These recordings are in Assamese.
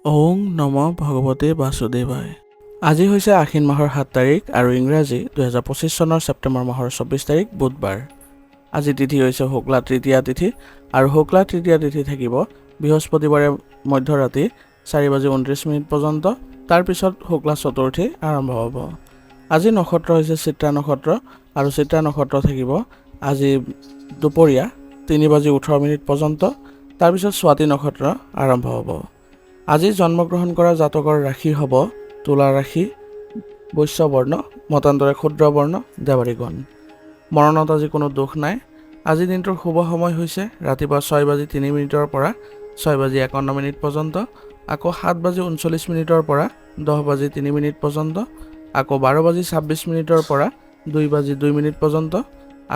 ওং নম ভগৱতে বাসুদেৱায়। আজি হৈছে আশ্বিন মাহৰ 7 তাৰিখ আৰু ইংৰাজী 2025 চনৰ ছেপ্টেম্বৰ মাহৰ 24 তাৰিখ বুধবাৰ। আজি তিথি হৈছে শুক্লা তৃতীয়া তিথি আৰু শুক্লা তৃতীয়া তিথি থাকিব বৃহস্পতিবাৰে মধ্যৰাতি 4:29 পৰ্যন্ত। তাৰপিছত শুক্লা চতুৰ্থী আৰম্ভ হ'ব। আজি নক্ষত্ৰ হৈছে চিত্ৰা নক্ষত্ৰ আৰু চিত্ৰা নক্ষত্ৰ থাকিব আজি দুপৰীয়া 3:18 পৰ্যন্ত। তাৰপিছত স্বাতি নক্ষত্ৰ আৰম্ভ হ'ব। আজি জন্মগ্ৰহণ কৰা জাতকৰ ৰাশি হ'ব তুলা ৰাশি, বৈশ্য বৰ্ণ, মতান্তৰে ক্ষুদ্ৰ বৰ্ণ, দেৱাৰীগণ। মৰণত আজি কোনো দুখ নাই। আজি দিনটোৰ শুভ সময় হৈছে ৰাতিপুৱা 6:03 পৰা 6:51 পৰ্যন্ত, আকৌ 7:39 পৰা 10:03 পৰ্যন্ত, আকৌ 12:26 পৰা 2:02 পৰ্যন্ত,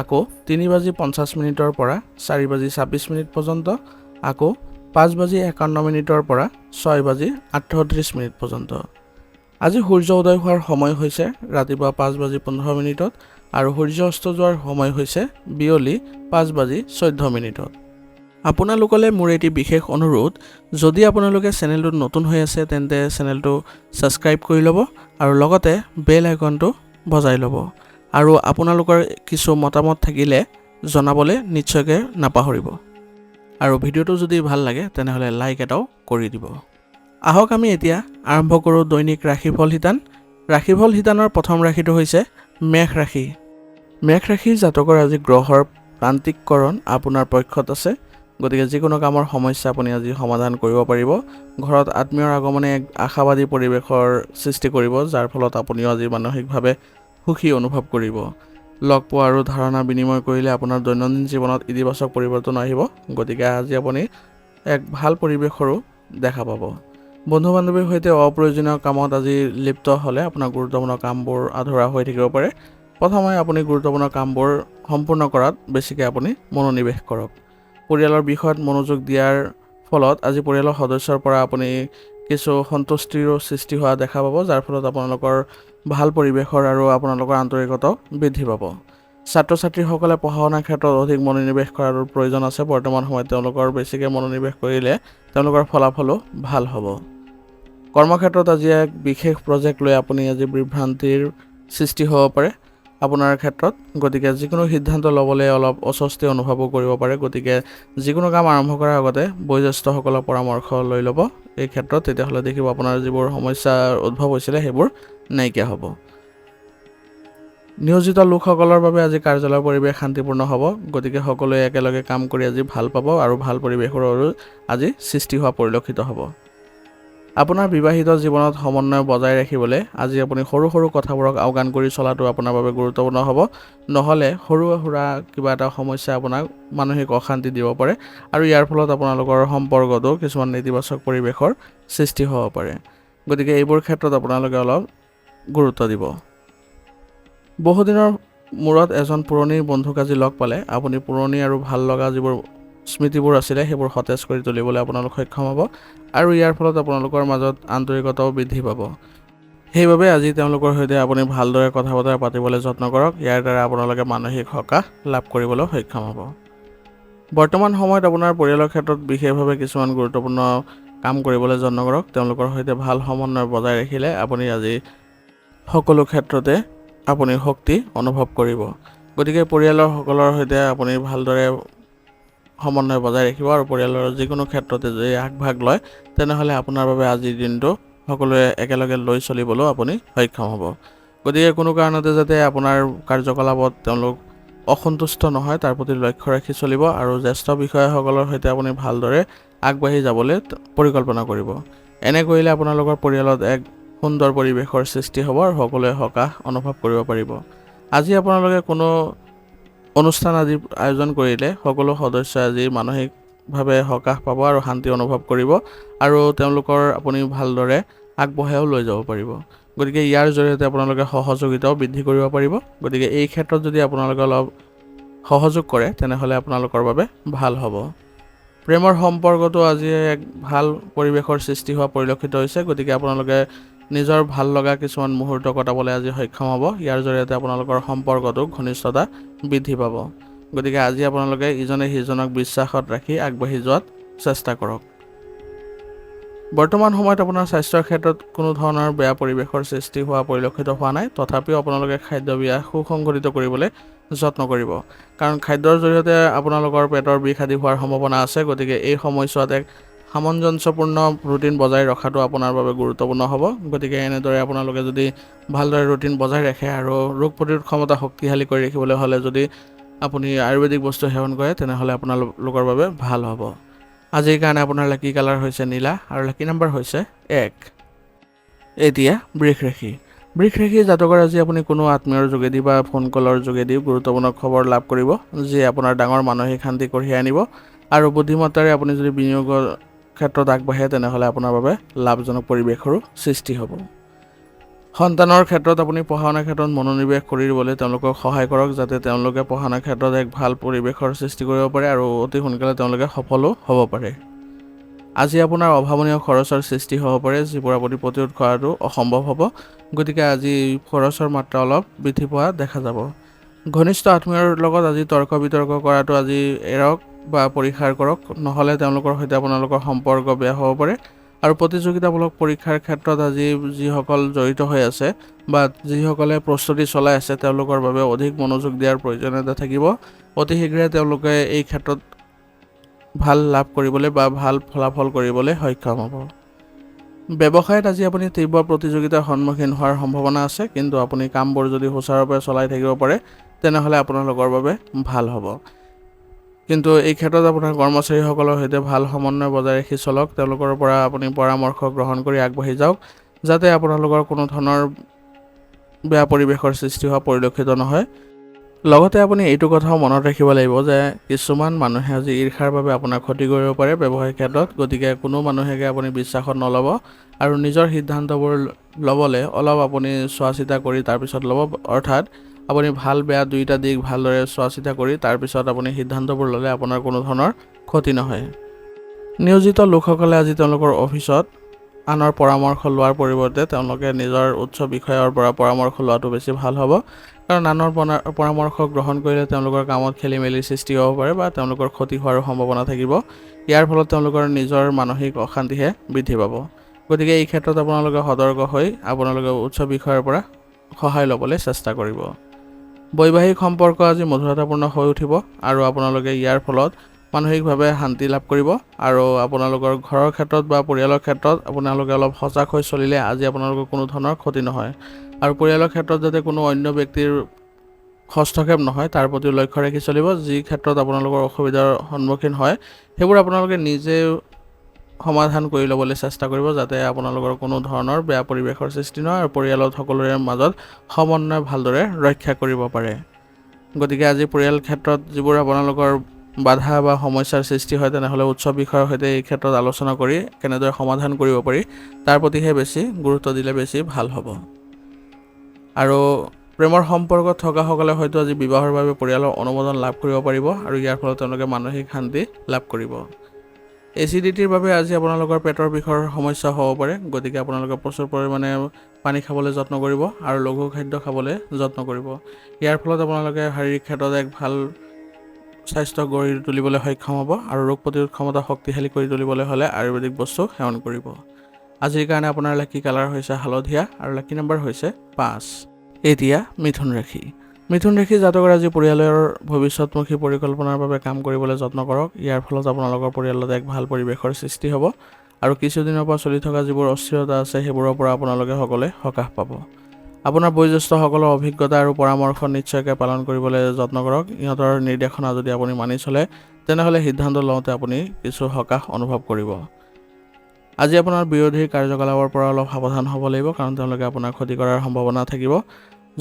আকৌ 3:50 পৰা 4:26 পৰ্যন্ত, আকৌ 5:51 পৰা 6:38 পৰ্যন্ত। আজি সূৰ্য উদয় হোৱাৰ সময় হৈছে ৰাতিপুৱা 5:15 আৰু সূৰ্য অস্ত যোৱাৰ সময় হৈছে বিয়লি 5:14। আপোনালোকলৈ মোৰ এটি বিশেষ অনুৰোধ, যদি আপোনালোকে চেনেলটোত নতুন হৈ আছে তেন্তে চেনেলটো ছাবস্ক্ৰাইব কৰি ল'ব আৰু লগতে বেল আইকনটো বজাই ল'ব। আৰু আপোনালোকৰ কিছু মতামত থাকিলে জনাবলৈ নিশ্চয়কৈ নাপাহৰিব। আৰু ভিডিঅ'টো যদি ভাল লাগে তেনেহ'লে লাইক এটাও কৰি দিব। আহক আমি এতিয়া আৰম্ভ কৰোঁ দৈনিক ৰাশিফল শিতান। ৰাশিফল শিতানৰ প্ৰথম ৰাশিটো হৈছে মেষ ৰাশি। মেষ ৰাশিৰ জাতকৰ আজি গ্ৰহৰ প্ৰান্তিককৰণ আপোনাৰ পক্ষত আছে, গতিকে যিকোনো কামৰ সমস্যা আপুনি আজি সমাধান কৰিব পাৰিব। ঘৰত আত্মীয়ৰ আগমনে এক আশাবাদী পৰিৱেশৰ সৃষ্টি কৰিব, যাৰ ফলত আপুনিও আজি মানসিকভাৱে সুখী অনুভৱ কৰিব। লগ পোৱা আৰু ধাৰণা বিনিময় কৰিলে আপোনাৰ দৈনন্দিন জীৱনত ইতিবাচক পৰিৱৰ্তন আহিব, গতিকে আজি আপুনি এক ভাল পৰিৱেশৰো দেখা পাব। বন্ধু বান্ধৱীৰ সৈতে অপ্ৰয়োজনীয় কামত আজি লিপ্ত হ'লে আপোনাৰ গুৰুত্বপূৰ্ণ কামবোৰ আধৰুৱা হৈ থাকিব পাৰে। প্ৰথমে আপুনি গুৰুত্বপূৰ্ণ কামবোৰ সম্পূৰ্ণ কৰাত বেছিকৈ আপুনি মনোনিৱেশ কৰক। পৰিয়ালৰ বিষয়ত মনোযোগ দিয়াৰ ফলত আজি পৰিয়ালৰ সদস্যৰ পৰা আপুনি কিছু সন্তুষ্টিৰো সৃষ্টি হোৱা দেখা পাব, যাৰ ফলত আপোনালোকৰ ভাল পৰিৱেশৰ আৰু আপোনালোকৰ আন্তৰিকতাও বৃদ্ধি পাব। ছাত্ৰ ছাত্ৰীসকলে পঢ়া শুনাৰ ক্ষেত্ৰত অধিক মনোনিৱেশ কৰাৰ প্ৰয়োজন আছে। বৰ্তমান সময়ত তেওঁলোকৰ বেছিকৈ মনোনিৱেশ কৰিলে তেওঁলোকৰ ফলাফলো ভাল হ'ব। কৰ্মক্ষেত্ৰত আজি এক বিশেষ প্ৰজেক্ট লৈ আপুনি আজি বিভ্ৰান্তিৰ সৃষ্টি হ'ব পাৰে আপোনাৰ ক্ষেত্ৰত, গতিকে যিকোনো সিদ্ধান্ত ল'বলৈ অলপ অস্বস্তি অনুভৱো কৰিব পাৰে। গতিকে যিকোনো কাম আৰম্ভ কৰাৰ আগতে বয়োজ্যেষ্ঠসকলৰ পৰামৰ্শ লৈ ল'ব এই ক্ষেত্ৰত, তেতিয়াহ'লে দেখিব আপোনাৰ যিবোৰ সমস্যাৰ উদ্ভৱ হৈছিলে সেইবোৰ নাইকিয়া হ'ব। নিয়োজিত লোকসকলৰ বাবে আজি কাৰ্যালয়ৰ পৰিৱেশ শান্তিপূৰ্ণ হ'ব, গতিকে সকলোৱে একেলগে কাম কৰি আজি ভাল পাব আৰু ভাল পৰিৱেশৰো আজি সৃষ্টি হোৱা পৰিলক্ষিত হ'ব। আপোনাৰ বিবাহিত জীৱনত সমন্বয় বজাই ৰাখিবলৈ আজি আপুনি সৰু সৰু কথাবোৰক আওকাণ কৰি চলাটো আপোনাৰ বাবে গুৰুত্বপূৰ্ণ হ'ব। নহ'লে সৰু সুৰা কিবা এটা সমস্যাই আপোনাক মানসিক অশান্তি দিব পাৰে আৰু ইয়াৰ ফলত আপোনালোকৰ সম্পৰ্কতো কিছুমান নেতিবাচক পৰিৱেশৰ সৃষ্টি হ'ব পাৰে। গতিকে এইবোৰ ক্ষেত্ৰত আপোনালোকে অলপ গুৰুত্ব দিব। বহুদিনৰ মূৰত এজন পুৰণি বন্ধুক আজি লগ পালে আপুনি পুৰণি আৰু ভাল লগা যিবোৰ স্মৃতিবোৰ আছিলে সেইবোৰ সতেজ কৰি তুলিবলৈ আপোনালোক সক্ষম হ'ব আৰু ইয়াৰ ফলত আপোনালোকৰ মাজত আন্তৰিকতাও বৃদ্ধি পাব। সেইবাবে আজি তেওঁলোকৰ সৈতে আপুনি ভালদৰে কথা বতৰা পাতিবলৈ যত্ন কৰক। ইয়াৰ দ্বাৰা আপোনালোকে মানসিক সকাহ লাভ কৰিবলৈ সক্ষম হ'ব। বৰ্তমান সময়ত আপোনাৰ পৰিয়ালৰ ক্ষেত্ৰত বিশেষভাৱে কিছুমান গুৰুত্বপূৰ্ণ কাম কৰিবলৈ যত্ন কৰক। তেওঁলোকৰ সৈতে ভাল সমন্বয় বজাই ৰাখিলে আপুনি আজি সকলো ক্ষেত্ৰতে আপুনি শক্তি অনুভৱ কৰিব। গতিকে পৰিয়ালৰ সকলৰ সৈতে আপুনি ভালদৰে সমন্বয় বজাই ৰাখিব আৰু পৰিয়ালৰ যিকোনো ক্ষেত্ৰতে যদি আগভাগ লয় তেনেহ'লে আপোনাৰ বাবে আজিৰ দিনটো সকলোৱে একেলগে লৈ চলিবলৈও আপুনি সক্ষম হ'ব। গতিকে কোনো কাৰণতে যাতে আপোনাৰ কাৰ্যকলাপত তেওঁলোক অসন্তুষ্ট নহয় তাৰ প্ৰতি লক্ষ্য ৰাখি চলিব আৰু জ্যেষ্ঠ বিষয়াসকলৰ সৈতে আপুনি ভালদৰে আগবাঢ়ি যাবলৈ পৰিকল্পনা কৰিব। এনে কৰিলে আপোনালোকৰ পৰিয়ালত এক সুন্দৰ পৰিৱেশৰ সৃষ্টি হ'ব আৰু সকলোৱে সকাহ অনুভৱ কৰিব পাৰিব। আজি আপোনালোকে কোনো অনুষ্ঠান আদি আয়োজন কৰিলে সকলো সদস্যই আজি মানসিকভাৱে সকাহ পাব আৰু শান্তি অনুভৱ কৰিব আৰু তেওঁলোকৰ আপুনি ভালদৰে আগবঢ়াইও লৈ যাব পাৰিব। গতিকে ইয়াৰ জৰিয়তে আপোনালোকে সহযোগিতাও বৃদ্ধি কৰিব পাৰিব। গতিকে এই ক্ষেত্ৰত যদি আপোনালোকে অলপ সহযোগ কৰে তেনেহ'লে আপোনালোকৰ বাবে ভাল হ'ব। প্ৰেমৰ সম্পৰ্কটো আজি এক ভাল পৰিৱেশৰ সৃষ্টি হোৱা পৰিলক্ষিত হৈছে, গতিকে আপোনালোকে নিজৰ ভাল লগা কিছুমান মুহূৰ্ত কটাবলৈ আজি সক্ষম হ'ব। ইয়াৰ জৰিয়তে আপোনালোকৰ সম্পৰ্কটো ঘনিষ্ঠতা বৃদ্ধি পাব। গতিকে আজি আপোনালোকে ইজনে সিজনক বিশ্বাসত ৰাখি আগবাঢ়ি যোৱাত চেষ্টা কৰক। বৰ্তমান সময়ত আপোনাৰ স্বাস্থ্যৰ ক্ষেত্ৰত কোনো ধৰণৰ বেয়া পৰিৱেশৰ সৃষ্টি হোৱা পৰিলক্ষিত হোৱা নাই। তথাপিও আপোনালোকে খাদ্যব্যাস সুসংগঠিত কৰিবলৈ যত্ন কৰিব, কাৰণ খাদ্যৰ জৰিয়তে আপোনালোকৰ পেটৰ বিষ আদি হোৱাৰ সম্ভাৱনা আছে। গতিকে এই সময়ছোৱাত এক সামঞ্জস্যপূৰ্ণ ৰুটিন বজাই ৰখাটো আপোনাৰ বাবে গুৰুত্বপূৰ্ণ হ'ব। গতিকে এনেদৰে আপোনালোকে যদি ভালদৰে ৰুটিন বজাই ৰাখে আৰু ৰোগ প্ৰতিৰোধ ক্ষমতা শক্তিশালী কৰি ৰাখিবলৈ হ'লে যদি আপুনি আয়ুৰ্বেদিক বস্তু সেৱন কৰে, তেনেহ'লে আপোনালোকৰ বাবে ভাল হ'ব। আজিৰ কাৰণে আপোনাৰ লাকি কালাৰ হৈছে নীলা আৰু লাকি নম্বৰ হৈছে 1। এতিয়া বৃষ ৰাশি। বৃষ ৰাশি জাতকৰ আজি আপুনি কোনো আত্মীয়ৰ যোগেদি বা ফোন কলৰ যোগেদি গুৰুত্বপূৰ্ণ খবৰ লাভ কৰিব, যিয়ে আপোনাৰ ডাঙৰ মানসিক শান্তি কঢ়িয়াই আনিব। আৰু বুদ্ধিমত্তাৰে আপুনি যদি বিনিয়োগৰ ক্ষেত্ৰত আগবাঢ়ে, তেনেহ'লে আপোনাৰ বাবে লাভজনক পৰিৱেশৰো সৃষ্টি হ'ব। সন্তানৰ ক্ষেত্ৰত আপুনি পঢ়া শুনাৰ ক্ষেত্ৰত মনোনিৱেশ কৰি দিবলৈ তেওঁলোকক সহায় কৰক, যাতে তেওঁলোকে পঢ়া শুনাৰ ক্ষেত্ৰত এক ভাল পৰিৱেশৰ সৃষ্টি কৰিব পাৰে আৰু অতি সোনকালে তেওঁলোকে সফলো হ'ব পাৰে। আজি আপোনাৰ অভাৱনীয় খৰচৰ সৃষ্টি হ'ব পাৰে, যিবোৰ আপুনি প্ৰতিৰোধ কৰাটো অসম্ভৱ হ'ব। গতিকে আজি খৰচৰ মাত্ৰা অলপ বৃদ্ধি পোৱা দেখা যাব। ঘনিষ্ঠ আত্মীয়ৰ লগত আজি তৰ্ক বিতৰ্ক কৰাটো আজি এৰক বা পৰিহাৰ কৰক, নহ'লে তেওঁলোকৰ সৈতে আপোনালোকৰ সম্পৰ্ক বেয়া হ'ব পাৰে। আৰু প্ৰতিযোগিতামূলক পৰীক্ষাৰ ক্ষেত্ৰত আজি যিসকল জড়িত হৈ আছে বা যিসকলে প্ৰস্তুতি চলাই আছে, তেওঁলোকৰ বাবে অধিক মনোযোগ দিয়াৰ প্ৰয়োজনীয়তা থাকিব। অতি শীঘ্ৰে তেওঁলোকে এই ক্ষেত্ৰত ভাল লাভ কৰিবলৈ বা ভাল ফলাফল কৰিবলৈ সক্ষম হ'ব। ব্যৱসায়ত আজি আপুনি তীব্ৰ প্ৰতিযোগিতাৰ সন্মুখীন হোৱাৰ সম্ভাৱনা আছে, কিন্তু আপুনি কামবোৰ যদি সুচাৰুৰূপে চলাই থাকিব পাৰে, তেনেহ'লে আপোনালোকৰ বাবে ভাল হ'ব। কিন্তু এই ক্ষেত্ৰত আপোনাৰ কৰ্মচাৰীসকলৰ সৈতে ভাল সমন্বয় বজাই ৰাখি চলক। তেওঁলোকৰ পৰা আপুনি পৰামৰ্শ গ্ৰহণ কৰি আগবাঢ়ি যাওক, যাতে আপোনালোকৰ কোনো ধৰণৰ বেয়া পৰিৱেশৰ সৃষ্টি হোৱা পৰিলক্ষিত নহয়। লগতে আপুনি এইটো কথাও মনত ৰাখিব লাগিব যে কিছুমান মানুহে আজি ঈৰ্ষাৰ বাবে আপোনাক ক্ষতি কৰিব পাৰে ব্যৱসায়িক ক্ষেত্ৰত। গতিকে কোনো মানুহেকে আপুনি বিশ্বাসত নল'ব আৰু নিজৰ সিদ্ধান্তবোৰ ল'বলৈ অলপ আপুনি চোৱা চিতা কৰি তাৰপিছত ল'ব। অৰ্থাৎ আপুনি ভাল বেয়া দুয়োটা দিশ ভালদৰে চোৱা চিতা কৰি তাৰপিছত আপুনি সিদ্ধান্তবোৰ ল'লে আপোনাৰ কোনো ধৰণৰ ক্ষতি নহয়। নিয়োজিত লোকসকলে আজি তেওঁলোকৰ অফিচত আনৰ পৰামৰ্শ লোৱাৰ পৰিৱৰ্তে তেওঁলোকে নিজৰ উচ্চ বিষয়ৰ পৰা পৰামৰ্শ লোৱাটো বেছি ভাল হ'ব, কাৰণ আনৰ পৰামৰ্শ গ্ৰহণ কৰিলে তেওঁলোকৰ কামত খেলি মেলি সৃষ্টি হ'ব পাৰে বা তেওঁলোকৰ ক্ষতি হোৱাৰো সম্ভাৱনা থাকিব। ইয়াৰ ফলত তেওঁলোকৰ নিজৰ মানসিক অশান্তিহে বৃদ্ধি পাব। গতিকে এই ক্ষেত্ৰত আপোনালোকে সতৰ্ক হৈ আপোনালোকে উচ্চ বিষয়ৰ পৰা সহায় ল'বলৈ চেষ্টা কৰিব। বৈবাহিক সম্পৰ্ক আজি মধুৰতাপূৰ্ণ হৈ উঠিব আৰু আপোনালোকে ইয়াৰ ফলত মানসিকভাৱে শান্তি লাভ কৰিব। আৰু আপোনালোকৰ ঘৰৰ ক্ষেত্ৰত বা পৰিয়ালৰ ক্ষেত্ৰত আপোনালোকে অলপ সজাগ হৈ চলিলে আজি আপোনালোকৰ কোনো ধৰণৰ ক্ষতি নহয়। আৰু পৰিয়ালৰ ক্ষেত্ৰত যাতে কোনো অন্য ব্যক্তিৰ হস্তক্ষেপ নহয় তাৰ প্ৰতি লক্ষ্য ৰাখি চলিব। যি ক্ষেত্ৰত আপোনালোকৰ অসুবিধাৰ সন্মুখীন হয়, সেইবোৰ আপোনালোকে নিজে সমাধান কৰি ল'বলৈ চেষ্টা কৰিব, যাতে আপোনালোকৰ কোনো ধৰণৰ বেয়া পৰিৱেশৰ সৃষ্টি নহয় আৰু পৰিয়ালত সকলোৰে মাজত সমন্বয় ভালদৰে ৰক্ষা কৰিব পাৰে। গতিকে আজি পৰিয়াল ক্ষেত্ৰত যিবোৰ আপোনালোকৰ বাধা বা সমস্যাৰ সৃষ্টি হয়, তেনেহ'লে উচ্চ বিষয়ৰ সৈতে এই ক্ষেত্ৰত আলোচনা কৰি কেনেদৰে সমাধান কৰিব পাৰি তাৰ প্ৰতিহে বেছি গুৰুত্ব দিলে বেছি ভাল হ'ব। আৰু প্ৰেমৰ সম্পৰ্কত থকাসকলে হয়তো আজি বিবাহৰ বাবে পৰিয়ালৰ অনুমোদন লাভ কৰিব পাৰিব আৰু ইয়াৰ ফলত তেওঁলোকে মানসিক শান্তি লাভ কৰিব। এচিডিটিৰ বাবে আজি আপোনালোকৰ পেটৰ বিষৰ সমস্যা হ'ব পাৰে। গতিকে আপোনালোকে প্ৰচুৰ পৰিমাণে পানী খাবলৈ যত্ন কৰিব আৰু লঘু খাদ্য খাবলৈ যত্ন কৰিব। ইয়াৰ ফলত আপোনালোকে শাৰীৰিক ক্ষেত্ৰত এক ভাল স্বাস্থ্য গঢ়ি তুলিবলৈ সক্ষম হ'ব আৰু ৰোগ প্ৰতিৰোধ ক্ষমতা শক্তিশালী কৰি তুলিবলৈ হ'লে আয়ুৰ্বেদিক বস্তু সেৱন কৰিব। আজিৰ কাৰণে আপোনাৰ লাকি কালাৰ হৈছে হালধীয়া আৰু লাকি নম্বৰ হৈছে 5। এতিয়া মিথুন ৰাশি। মিথুন ৰাশি জাতকৰ আজি পৰিয়ালৰ ভৱিষ্যতমুখী পৰিকল্পনাৰ বাবে কাম কৰিবলৈ যত্ন কৰক। ইয়াৰ ফলত আপোনালোকৰ পৰিয়ালত এক ভাল পৰিৱেশৰ সৃষ্টি হ'ব আৰু কিছুদিনৰ পৰা চলি থকা যিবোৰ অস্থিৰতা আছে সেইবোৰৰ পৰা আপোনালোকে সকলোৱে সকাহ পাব। আপোনাৰ বয়োজ্যেষ্ঠসকলৰ অভিজ্ঞতা আৰু পৰামৰ্শ নিশ্চয়কৈ পালন কৰিবলৈ যত্ন কৰক। ইহঁতৰ নিৰ্দেশনা যদি আপুনি মানি চলে, তেনেহ'লে সিদ্ধান্ত লওঁতে আপুনি কিছু সকাহ অনুভৱ কৰিব। আজি আপোনাৰ বিৰোধীৰ কাৰ্যকলাপৰ পৰা অলপ সাৱধান হ'ব লাগিব, কাৰণ তেওঁলোকে আপোনাৰ ক্ষতি কৰাৰ সম্ভাৱনা থাকিব।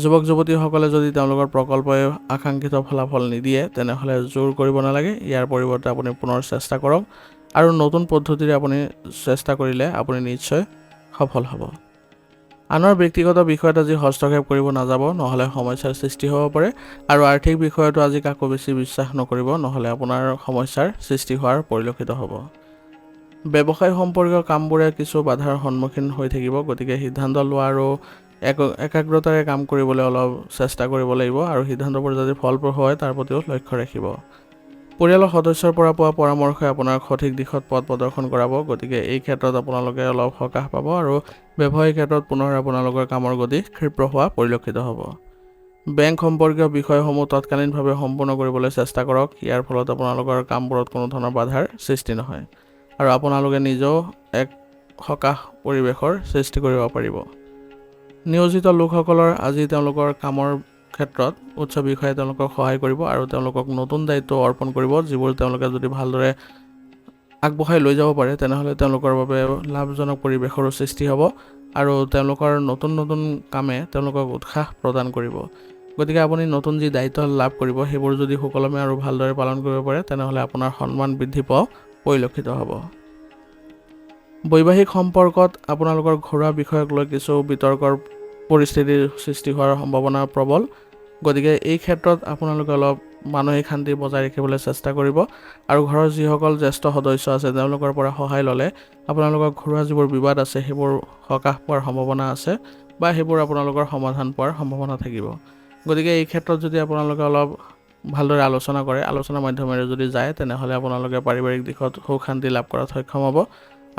যুৱক যুৱতীসকলে যদি তেওঁলোকৰ প্ৰকল্পই আকাংক্ষিত ফলাফল নিদিয়ে, তেনেহ'লে জোৰ কৰিব নালাগে। ইয়াৰ পৰিৱৰ্তে আপুনি পুনৰ চেষ্টা কৰক আৰু নতুন পদ্ধতিৰে আপুনি চেষ্টা কৰিলে আপুনি নিশ্চয় সফল হ'ব। আনৰ ব্যক্তিগত বিষয়ত আজি হস্তক্ষেপ কৰিব নাযাব, নহ'লে সমস্যাৰ সৃষ্টি হ'ব পাৰে। আৰু আৰ্থিক বিষয়তো আজি কাকো বেছি বিশ্বাস নকৰিব, নহ'লে আপোনাৰ সমস্যাৰ সৃষ্টি হোৱাৰ পৰিলক্ষিত হ'ব। ব্যৱসায় সম্পৰ্কীয় কামবোৰে কিছু বাধাৰ সন্মুখীন হৈ থাকিব। গতিকে সিদ্ধান্ত লোৱা আৰু একাগ্ৰতাৰে কাম কৰিবলৈ অলপ চেষ্টা কৰিব লাগিব আৰু সিদ্ধান্তবোৰ যদি ফলপ্ৰসূ হয় তাৰ প্ৰতিও লক্ষ্য ৰাখিব। পৰিয়ালৰ সদস্যৰ পৰা পোৱা পৰামৰ্শই আপোনাৰ সঠিক দিশত পথ প্ৰদৰ্শন কৰাব, গতিকে এই ক্ষেত্ৰত আপোনালোকে অলপ সকাহ পাব আৰু ব্যৱসায়িক ক্ষেত্ৰত পুনৰ আপোনালোকৰ কামৰ গতি ক্ষীপ্ৰ হোৱা পৰিলক্ষিত হ'ব। বেংক সম্পৰ্কীয় বিষয়সমূহ তৎকালীনভাৱে সম্পূৰ্ণ কৰিবলৈ চেষ্টা কৰক, ইয়াৰ ফলত আপোনালোকৰ কামবোৰত কোনো ধৰণৰ বাধাৰ সৃষ্টি নহয় আৰু আপোনালোকে নিজেও এক সকাহ পৰিৱেশৰ সৃষ্টি কৰিব পাৰিব। নিয়োজিত লোকসকলৰ আজি তেওঁলোকৰ কামৰ ক্ষেত্ৰত উচ্চ বিষয়ে তেওঁলোকক সহায় কৰিব আৰু তেওঁলোকক নতুন দায়িত্ব অৰ্পণ কৰিব, যিবোৰ তেওঁলোকে যদি ভালদৰে আগবঢ়াই লৈ যাব পাৰে তেনেহ'লে তেওঁলোকৰ বাবে লাভজনক পৰিৱেশৰো সৃষ্টি হ'ব আৰু তেওঁলোকৰ নতুন নতুন কামে তেওঁলোকক উৎসাহ প্ৰদান কৰিব। গতিকে আপুনি নতুন যি দায়িত্ব লাভ কৰিব সেইবোৰ যদি সুকলমে আৰু ভালদৰে পালন কৰিব পাৰে তেনেহ'লে আপোনাৰ সন্মান বৃদ্ধি পোৱাও পৰিলক্ষিত হ'ব। বৈবাহিক সম্পৰ্কত আপোনালোকৰ ঘৰুৱা বিষয়ক লৈ কিছু বিতৰ্কৰ পৰিস্থিতিৰ সৃষ্টি হোৱাৰ সম্ভাৱনা প্ৰবল, গতিকে এই ক্ষেত্ৰত আপোনালোকে অলপ মানসিক শান্তি বজাই ৰাখিবলৈ চেষ্টা কৰিব আৰু ঘৰৰ যিসকল জ্যেষ্ঠ সদস্য আছে তেওঁলোকৰ পৰা সহায় ল'লে আপোনালোকৰ ঘৰুৱা যিবোৰ বিবাদ আছে সেইবোৰ সকাহ পোৱাৰ সম্ভাৱনা আছে বা সেইবোৰ আপোনালোকৰ সমাধান পোৱাৰ সম্ভাৱনা থাকিব। গতিকে এই ক্ষেত্ৰত যদি আপোনালোকে অলপ ভালদৰে আলোচনা কৰে, আলোচনাৰ মাধ্যমেৰে যদি যায় তেনেহ'লে আপোনালোকে পাৰিবাৰিক দিশত সুখ শান্তি লাভ কৰাত সক্ষম হ'ব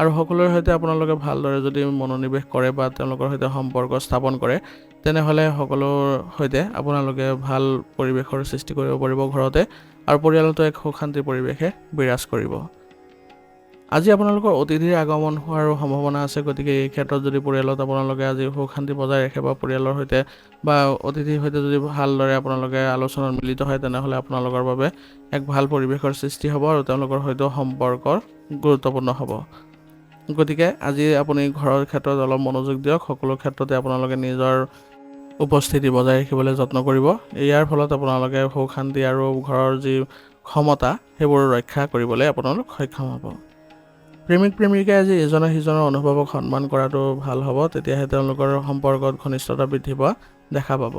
আৰু সকলোৰে সৈতে আপোনালোকে ভালদৰে যদি মনোনিৱেশ কৰে বা তেওঁলোকৰ সৈতে সম্পৰ্ক স্থাপন কৰে তেনেহ'লে সকলোৰ সৈতে আপোনালোকে ভাল পৰিৱেশৰ সৃষ্টি কৰিব পাৰিব ঘৰতে আৰু পৰিয়ালতো এক সুখ শান্তিৰ পৰিৱেশে বিৰাজ কৰিব। আজি আপোনালোকৰ অতিথিৰ আগমন হোৱাৰো সম্ভাৱনা আছে, গতিকে এই ক্ষেত্ৰত যদি পৰিয়ালত আপোনালোকে আজি সুখ শান্তি বজাই ৰাখে বা পৰিয়ালৰ সৈতে বা অতিথিৰ সৈতে যদি ভালদৰে আপোনালোকে আলোচনাত মিলিত হয় তেনেহ'লে আপোনালোকৰ বাবে এক ভাল পৰিৱেশৰ সৃষ্টি হ'ব আৰু তেওঁলোকৰ সৈতেও সম্পৰ্ক গুৰুত্বপূৰ্ণ হ'ব। গতিকে আজি আপুনি ঘৰৰ ক্ষেত্ৰত অলপ মনোযোগ দিয়ক, সকলো ক্ষেত্ৰতে আপোনালোকে নিজৰ উপস্থিতি বজাই ৰাখিবলৈ যত্ন কৰিব। ইয়াৰ ফলত আপোনালোকে সুখ শান্তি আৰু ঘৰৰ যি ক্ষমতা সেইবোৰ ৰক্ষা কৰিবলৈ আপোনালোক সক্ষম হ'ব। প্ৰেমিক প্ৰেমিকাই আজি ইজনে সিজনৰ অনুভৱক সন্মান কৰাটো ভাল হ'ব, তেতিয়াহে তেওঁলোকৰ সম্পৰ্কত ঘনিষ্ঠতা বৃদ্ধি পোৱা দেখা পাব।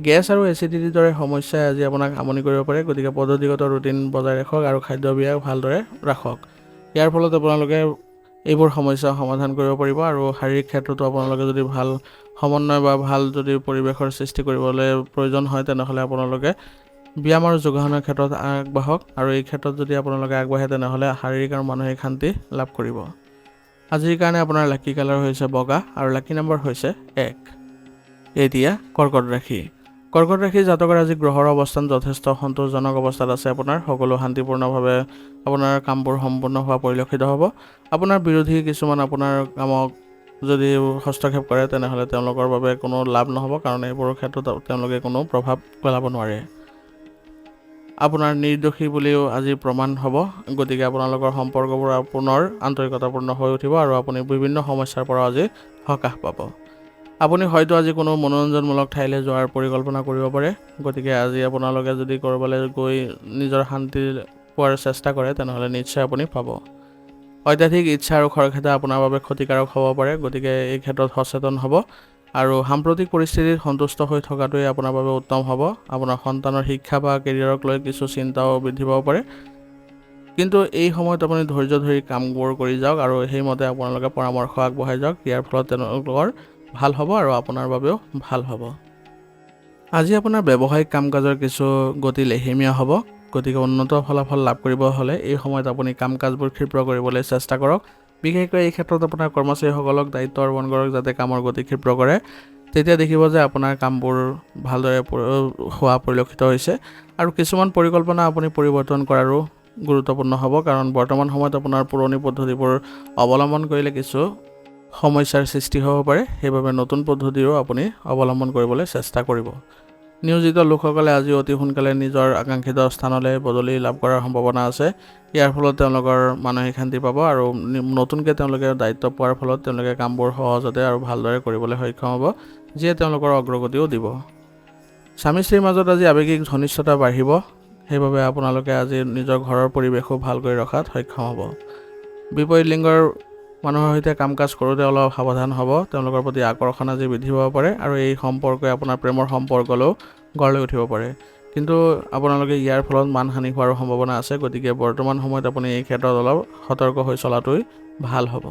গেছ আৰু এচিডিটিৰ দৰে সমস্যাই আজি আপোনাক আমনি কৰিব পাৰে, গতিকে পদ্ধতিগত ৰুটিন বজাই ৰাখক আৰু খাদ্যাভ্যাস ভালদৰে ৰাখক। ইয়াৰ ফলত আপোনালোকে এইবোৰ সমস্যা সমাধান কৰিব পাৰিব আৰু শাৰীৰিক ক্ষেত্ৰতো আপোনালোকে যদি ভাল সমন্বয় বা ভাল যদি পৰিৱেশৰ সৃষ্টি কৰিবলৈ প্ৰয়োজন হয় তেনেহ'লে আপোনালোকে ব্যায়াম আৰু যোগাসনৰ ক্ষেত্ৰত আগবাঢ়ক আৰু এই ক্ষেত্ৰত যদি আপোনালোকে আগবাঢ়ে তেনেহ'লে শাৰীৰিক আৰু মানসিক শান্তি লাভ কৰিব। আজিৰ কাৰণে আপোনাৰ লাকি কালাৰ হৈছে বগা আৰু লাকি নম্বৰ হৈছে 1। এতিয়া কৰ্কট ৰাশি। কৰ্কট ৰাশি জাতকৰ আজি গ্ৰহৰ অৱস্থান যথেষ্ট সন্তোষজনক অৱস্থাত আছে। আপোনাৰ সকলো শান্তিপূৰ্ণভাৱে আপোনাৰ কামবোৰ সম্পূৰ্ণ হোৱা পৰিলক্ষিত হ'ব। আপোনাৰ বিৰোধী কিছুমান আপোনাৰ কামক যদি হস্তক্ষেপ কৰে তেনেহ'লে তেওঁলোকৰ বাবে কোনো লাভ নহ'ব, কাৰণ এইবোৰৰ ক্ষেত্ৰত তেওঁলোকে কোনো প্ৰভাৱ পেলাব নোৱাৰে। আপোনাৰ নিৰ্দোষী বুলিও আজি প্ৰমাণ হ'ব, গতিকে আপোনালোকৰ সম্পৰ্কবোৰ পুনৰ আন্তৰিকতাপূৰ্ণ হৈ উঠিব আৰু আপুনি বিভিন্ন সমস্যাৰ পৰা আজি সকাহ পাব। আপুনি হয়তো আজি কোনো মনোৰঞ্জনমূলক ঠাইলৈ যোৱাৰ পৰিকল্পনা কৰিব পাৰে, গতিকে আজি আপোনালোকে যদি ক'ৰবালৈ গৈ নিজৰ শান্তি পোৱাৰ চেষ্টা কৰে তেনেহ'লে নিশ্চয় আপুনি পাব। অত্যাধিক ইচ্ছা আৰু খৰখেদা আপোনাৰ বাবে ক্ষতিকাৰক হ'ব পাৰে, গতিকে এই ক্ষেত্ৰত সচেতন হ'ব আৰু সাম্প্ৰতিক পৰিস্থিতিত সন্তুষ্ট হৈ থকাটোৱে আপোনাৰ বাবে উত্তম হ'ব। আপোনাৰ সন্তানৰ শিক্ষা বা কেৰিয়াৰক লৈ কিছু চিন্তাও বৃদ্ধি পাব পাৰে, কিন্তু এই সময়ত আপুনি ধৈৰ্য ধৰি কামবোৰ কৰি যাওক আৰু সেইমতে আপোনালোকে পৰামৰ্শ আগবঢ়াই যাওক। ইয়াৰ ফলত তেওঁলোকৰ ভাল হ'ব আৰু আপোনাৰ বাবেও ভাল হ'ব। আজি আপোনাৰ ব্যৱসায়িক কাম কাজৰ কিছু গতি লেহেমীয়া হ'ব, গতিকে উন্নত ফলাফল লাভ কৰিব হ'লে এই সময়ত আপুনি কাম কাজবোৰ ক্ষীপ্ৰ কৰিবলৈ চেষ্টা কৰক। বিশেষকৈ এই ক্ষেত্ৰত আপোনাৰ কৰ্মচাৰীসকলক দায়িত্ব অৰ্পণ কৰক যাতে কামৰ গতি ক্ষীপ্ৰ কৰে, তেতিয়া দেখিব যে আপোনাৰ কামবোৰ ভালদৰে হোৱা পৰিলক্ষিত হৈছে আৰু কিছুমান পৰিকল্পনা আপুনি পৰিৱৰ্তন কৰাৰো গুৰুত্বপূৰ্ণ হ'ব, কাৰণ বৰ্তমান সময়ত আপোনাৰ পুৰণি পদ্ধতিবোৰ অৱলম্বন কৰিলে কিছু সমস্যাৰ সৃষ্টি হ'ব পাৰে, সেইবাবে নতুন পদ্ধতিৰো আপুনি অৱলম্বন কৰিবলৈ চেষ্টা কৰিব। নিয়োজিত লোকসকলে আজি অতি সোনকালে নিজৰ আকাংক্ষিত স্থানলৈ বদলি লাভ কৰাৰ সম্ভাৱনা আছে। ইয়াৰ ফলত তেওঁলোকৰ মানসিক শান্তি পাব আৰু নতুনকৈ তেওঁলোকে দায়িত্ব পোৱাৰ ফলত তেওঁলোকে কামবোৰ সহজতে আৰু ভালদৰে কৰিবলৈ সক্ষম হ'ব, যিয়ে তেওঁলোকৰ অগ্ৰগতিও দিব। স্বামী স্ত্ৰীৰ মাজত আজি আৱেগিক ঘনিষ্ঠতা বাঢ়িব, সেইবাবে আপোনালোকে আজি নিজৰ ঘৰৰ পৰিৱেশো ভালকৈ ৰখাত সক্ষম হ'ব। বিপৰীত লিংগৰ মানুহৰ সৈতে কাম কাজ কৰোঁতে অলপ সাৱধান হ'ব, তেওঁলোকৰ প্ৰতি আকৰ্ষণ আজি বৃদ্ধি পাব পাৰে আৰু এই সম্পৰ্কই আপোনাৰ প্ৰেমৰ সম্পৰ্কলৈও গঢ় লৈ উঠিব পাৰে, কিন্তু আপোনালোকে ইয়াৰ ফলত মানহানি হোৱাৰো সম্ভাৱনা আছে, গতিকে বৰ্তমান সময়ত আপুনি এই ক্ষেত্ৰত অলপ সতৰ্ক হৈ চলাটোৱেই ভাল হ'ব।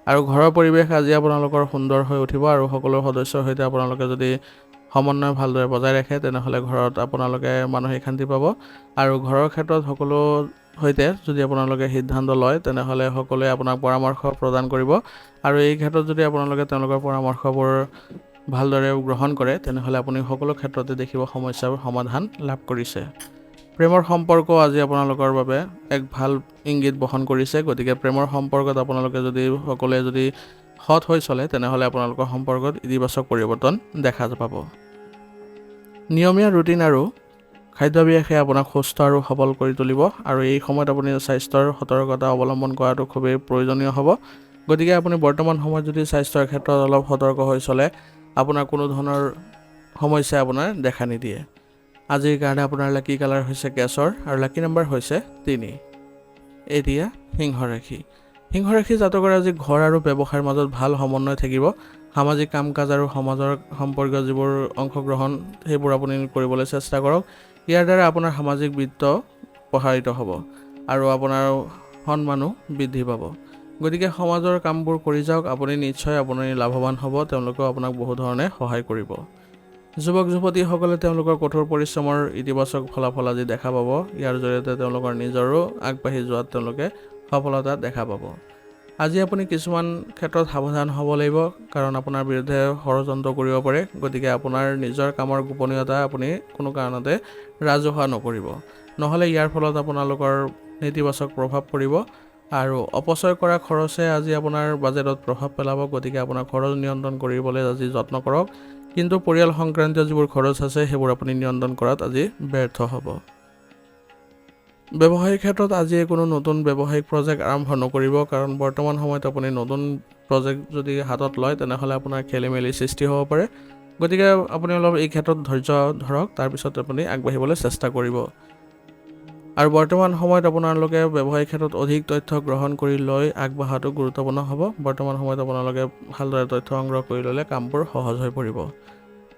আৰু ঘৰৰ পৰিৱেশ আজি আপোনালোকৰ সুন্দৰ হৈ উঠিব আৰু সকলো সদস্যৰ সৈতে আপোনালোকে যদি সমন্বয় ভালদৰে বজাই ৰাখে তেনেহ'লে ঘৰত আপোনালোকে মানসিক শান্তি পাব আৰু ঘৰৰ ক্ষেত্ৰত সকলো সৈতে যদি আপোনালোকে সিদ্ধান্ত লয় তেনেহ'লে সকলোৱে আপোনাক পৰামৰ্শ প্ৰদান কৰিব আৰু এই ক্ষেত্ৰত যদি আপোনালোকে তেওঁলোকৰ পৰামৰ্শবোৰ ভালদৰে গ্ৰহণ কৰে তেনেহ'লে আপুনি সকলো ক্ষেত্ৰতে দেখিব সমস্যাৰ সমাধান লাভ কৰিছে। প্ৰেমৰ সম্পৰ্ক আজি আপোনালোকৰ বাবে এক ভাল ইংগিত বহন কৰিছে। গতিকে প্ৰেমৰ সম্পৰ্কত আপোনালোকে যদি সকলোৱে যদি সৎ হৈ চলে তেনেহ'লে আপোনালোকৰ সম্পৰ্কত ইতিবাচক পৰিৱৰ্তন দেখা পাব। নিয়মীয়া ৰুটিন আৰু খাদ্যাভ্যাসে আপোনাক সুস্থ আৰু সবল কৰি তুলিব আৰু এই সময়ত আপুনি স্বাস্থ্যৰ সতৰ্কতা অৱলম্বন কৰাটো খুবেই প্ৰয়োজনীয় হ'ব। গতিকে আপুনি বৰ্তমান সময়ত যদি স্বাস্থ্যৰ ক্ষেত্ৰত অলপ সতৰ্ক হৈ চলে আপোনাৰ কোনো ধৰণৰ সমস্যা আপোনাৰ দেখা নিদিয়ে। আজিৰ কাৰণে আপোনাৰ লাকি কালাৰ হৈছে কেশৰ আৰু লাকি নম্বৰ হৈছে 3। এতিয়া সিংহ ৰাশি। সিংহ ৰাশি জাতকৰ আজি ঘৰ আৰু ব্যৱসায়ৰ মাজত ভাল সমন্বয় থাকিব। সামাজিক কাম কাজ আৰু সমাজৰ সম্পৰ্কীয় যিবোৰ অংশগ্ৰহণ সেইবোৰ আপুনি কৰিবলৈ চেষ্টা কৰক। ইয়াৰ দ্বাৰা আপোনাৰ সামাজিক বৃত্ত প্ৰসাৰিত হ'ব আৰু আপোনাৰ সন্মানো বৃদ্ধি পাব। গতিকে সমাজৰ কামবোৰ কৰি যাওক, আপুনি নিশ্চয় আপুনি লাভৱান হ'ব। তেওঁলোকেও আপোনাক বহু ধৰণে সহায় কৰিব। যুৱক যুৱতীসকলে তেওঁলোকৰ কঠোৰ পৰিশ্ৰমৰ ইতিবাচক ফলাফল আজি দেখা পাব। ইয়াৰ জৰিয়তে তেওঁলোকৰ নিজৰো আগবাঢ়ি যোৱাত তেওঁলোকে সফলতা দেখা পাব। আজি আপুনি কিছুমান ক্ষেত্ৰত সাৱধান হ'ব লাগিব কাৰণ আপোনাৰ বিৰুদ্ধে ষড়যন্ত্ৰ কৰিব পাৰে। গতিকে আপোনাৰ নিজৰ কামৰ গোপনীয়তা আপুনি কোনো কাৰণতে ৰাজহুৱা নকৰিব, নহ'লে ইয়াৰ ফলত আপোনালোকৰ নেতিবাচক প্ৰভাৱ পৰিব আৰু অপচয় কৰা খৰচে আজি আপোনাৰ বাজেটত প্ৰভাৱ পেলাব। গতিকে আপোনাৰ খৰচ নিয়ন্ত্ৰণ কৰিবলৈ আজি যত্ন কৰক, কিন্তু পৰিয়াল সংক্ৰান্তীয় যিবোৰ খৰচ আছে সেইবোৰ আপুনি নিয়ন্ত্ৰণ কৰাত আজি ব্যৰ্থ হ'ব। ব্যৱসায়িক ক্ষেত্ৰত আজি কোনো নতুন ব্যৱসায়িক প্ৰজেক্ট আৰম্ভ নকৰিব কাৰণ বৰ্তমান সময়ত আপুনি নতুন প্ৰজেক্ট যদি হাতত লয় তেনেহ'লে আপোনাৰ খেলিমেলি সৃষ্টি হ'ব পাৰে। গতিকে আপুনি অলপ এই ক্ষেত্ৰত ধৈৰ্য ধৰক, তাৰপিছত আপুনি আগবাঢ়িবলৈ চেষ্টা কৰিব। আৰু বৰ্তমান সময়ত আপোনালোকে ব্যৱসায়িক ক্ষেত্ৰত অধিক তথ্য গ্ৰহণ কৰি লৈ আগবঢ়াটো গুৰুত্বপূৰ্ণ হ'ব। বৰ্তমান সময়ত আপোনালোকে ভালদৰে তথ্য সংগ্ৰহ কৰি ল'লে কামবোৰ সহজ হৈ পৰিব।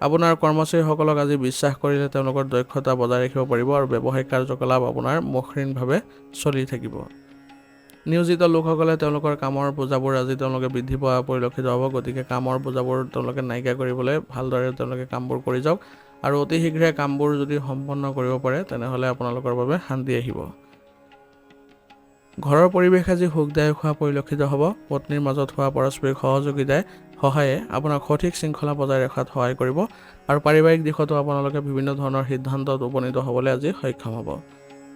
আপোনাৰ কৰ্মচাৰীসকলক আজি বিশ্বাস কৰিলে তেওঁলোকৰ দক্ষতা বজাই ৰাখিব পাৰিব আৰু ব্যৱসায়িক কাৰ্যকলাপ আপোনাৰ মসৃণভাৱে চলি থাকিব। নিয়োজিত লোকসকলে তেওঁলোকৰ কামৰ বোজাবোৰ আজি তেওঁলোকে বৃদ্ধি পোৱা পৰিলক্ষিত হ'ব। গতিকে কামৰ বোজাবোৰ তেওঁলোকে নাইকিয়া কৰিবলৈ ভালদৰে তেওঁলোকে কামবোৰ কৰি যাওক আৰু অতি শীঘ্ৰে কামবোৰ যদি সম্পন্ন কৰিব পাৰে তেনেহ'লে আপোনালোকৰ বাবে শান্তি আহিব। ঘৰৰ পৰিৱেশ আজি সুখদায়ক হোৱা পৰিলক্ষিত হ'ব। পত্নীৰ মাজত হোৱা পাৰস্পৰিক সহায়ে আপোনাক সঠিক শৃংখলা বজাই ৰখাত সহায় কৰিব আৰু পাৰিবাৰিক দিশতো আপোনালোকে বিভিন্ন ধৰণৰ সিদ্ধান্তত উপনীত হ'বলৈ আজি সক্ষম হ'ব।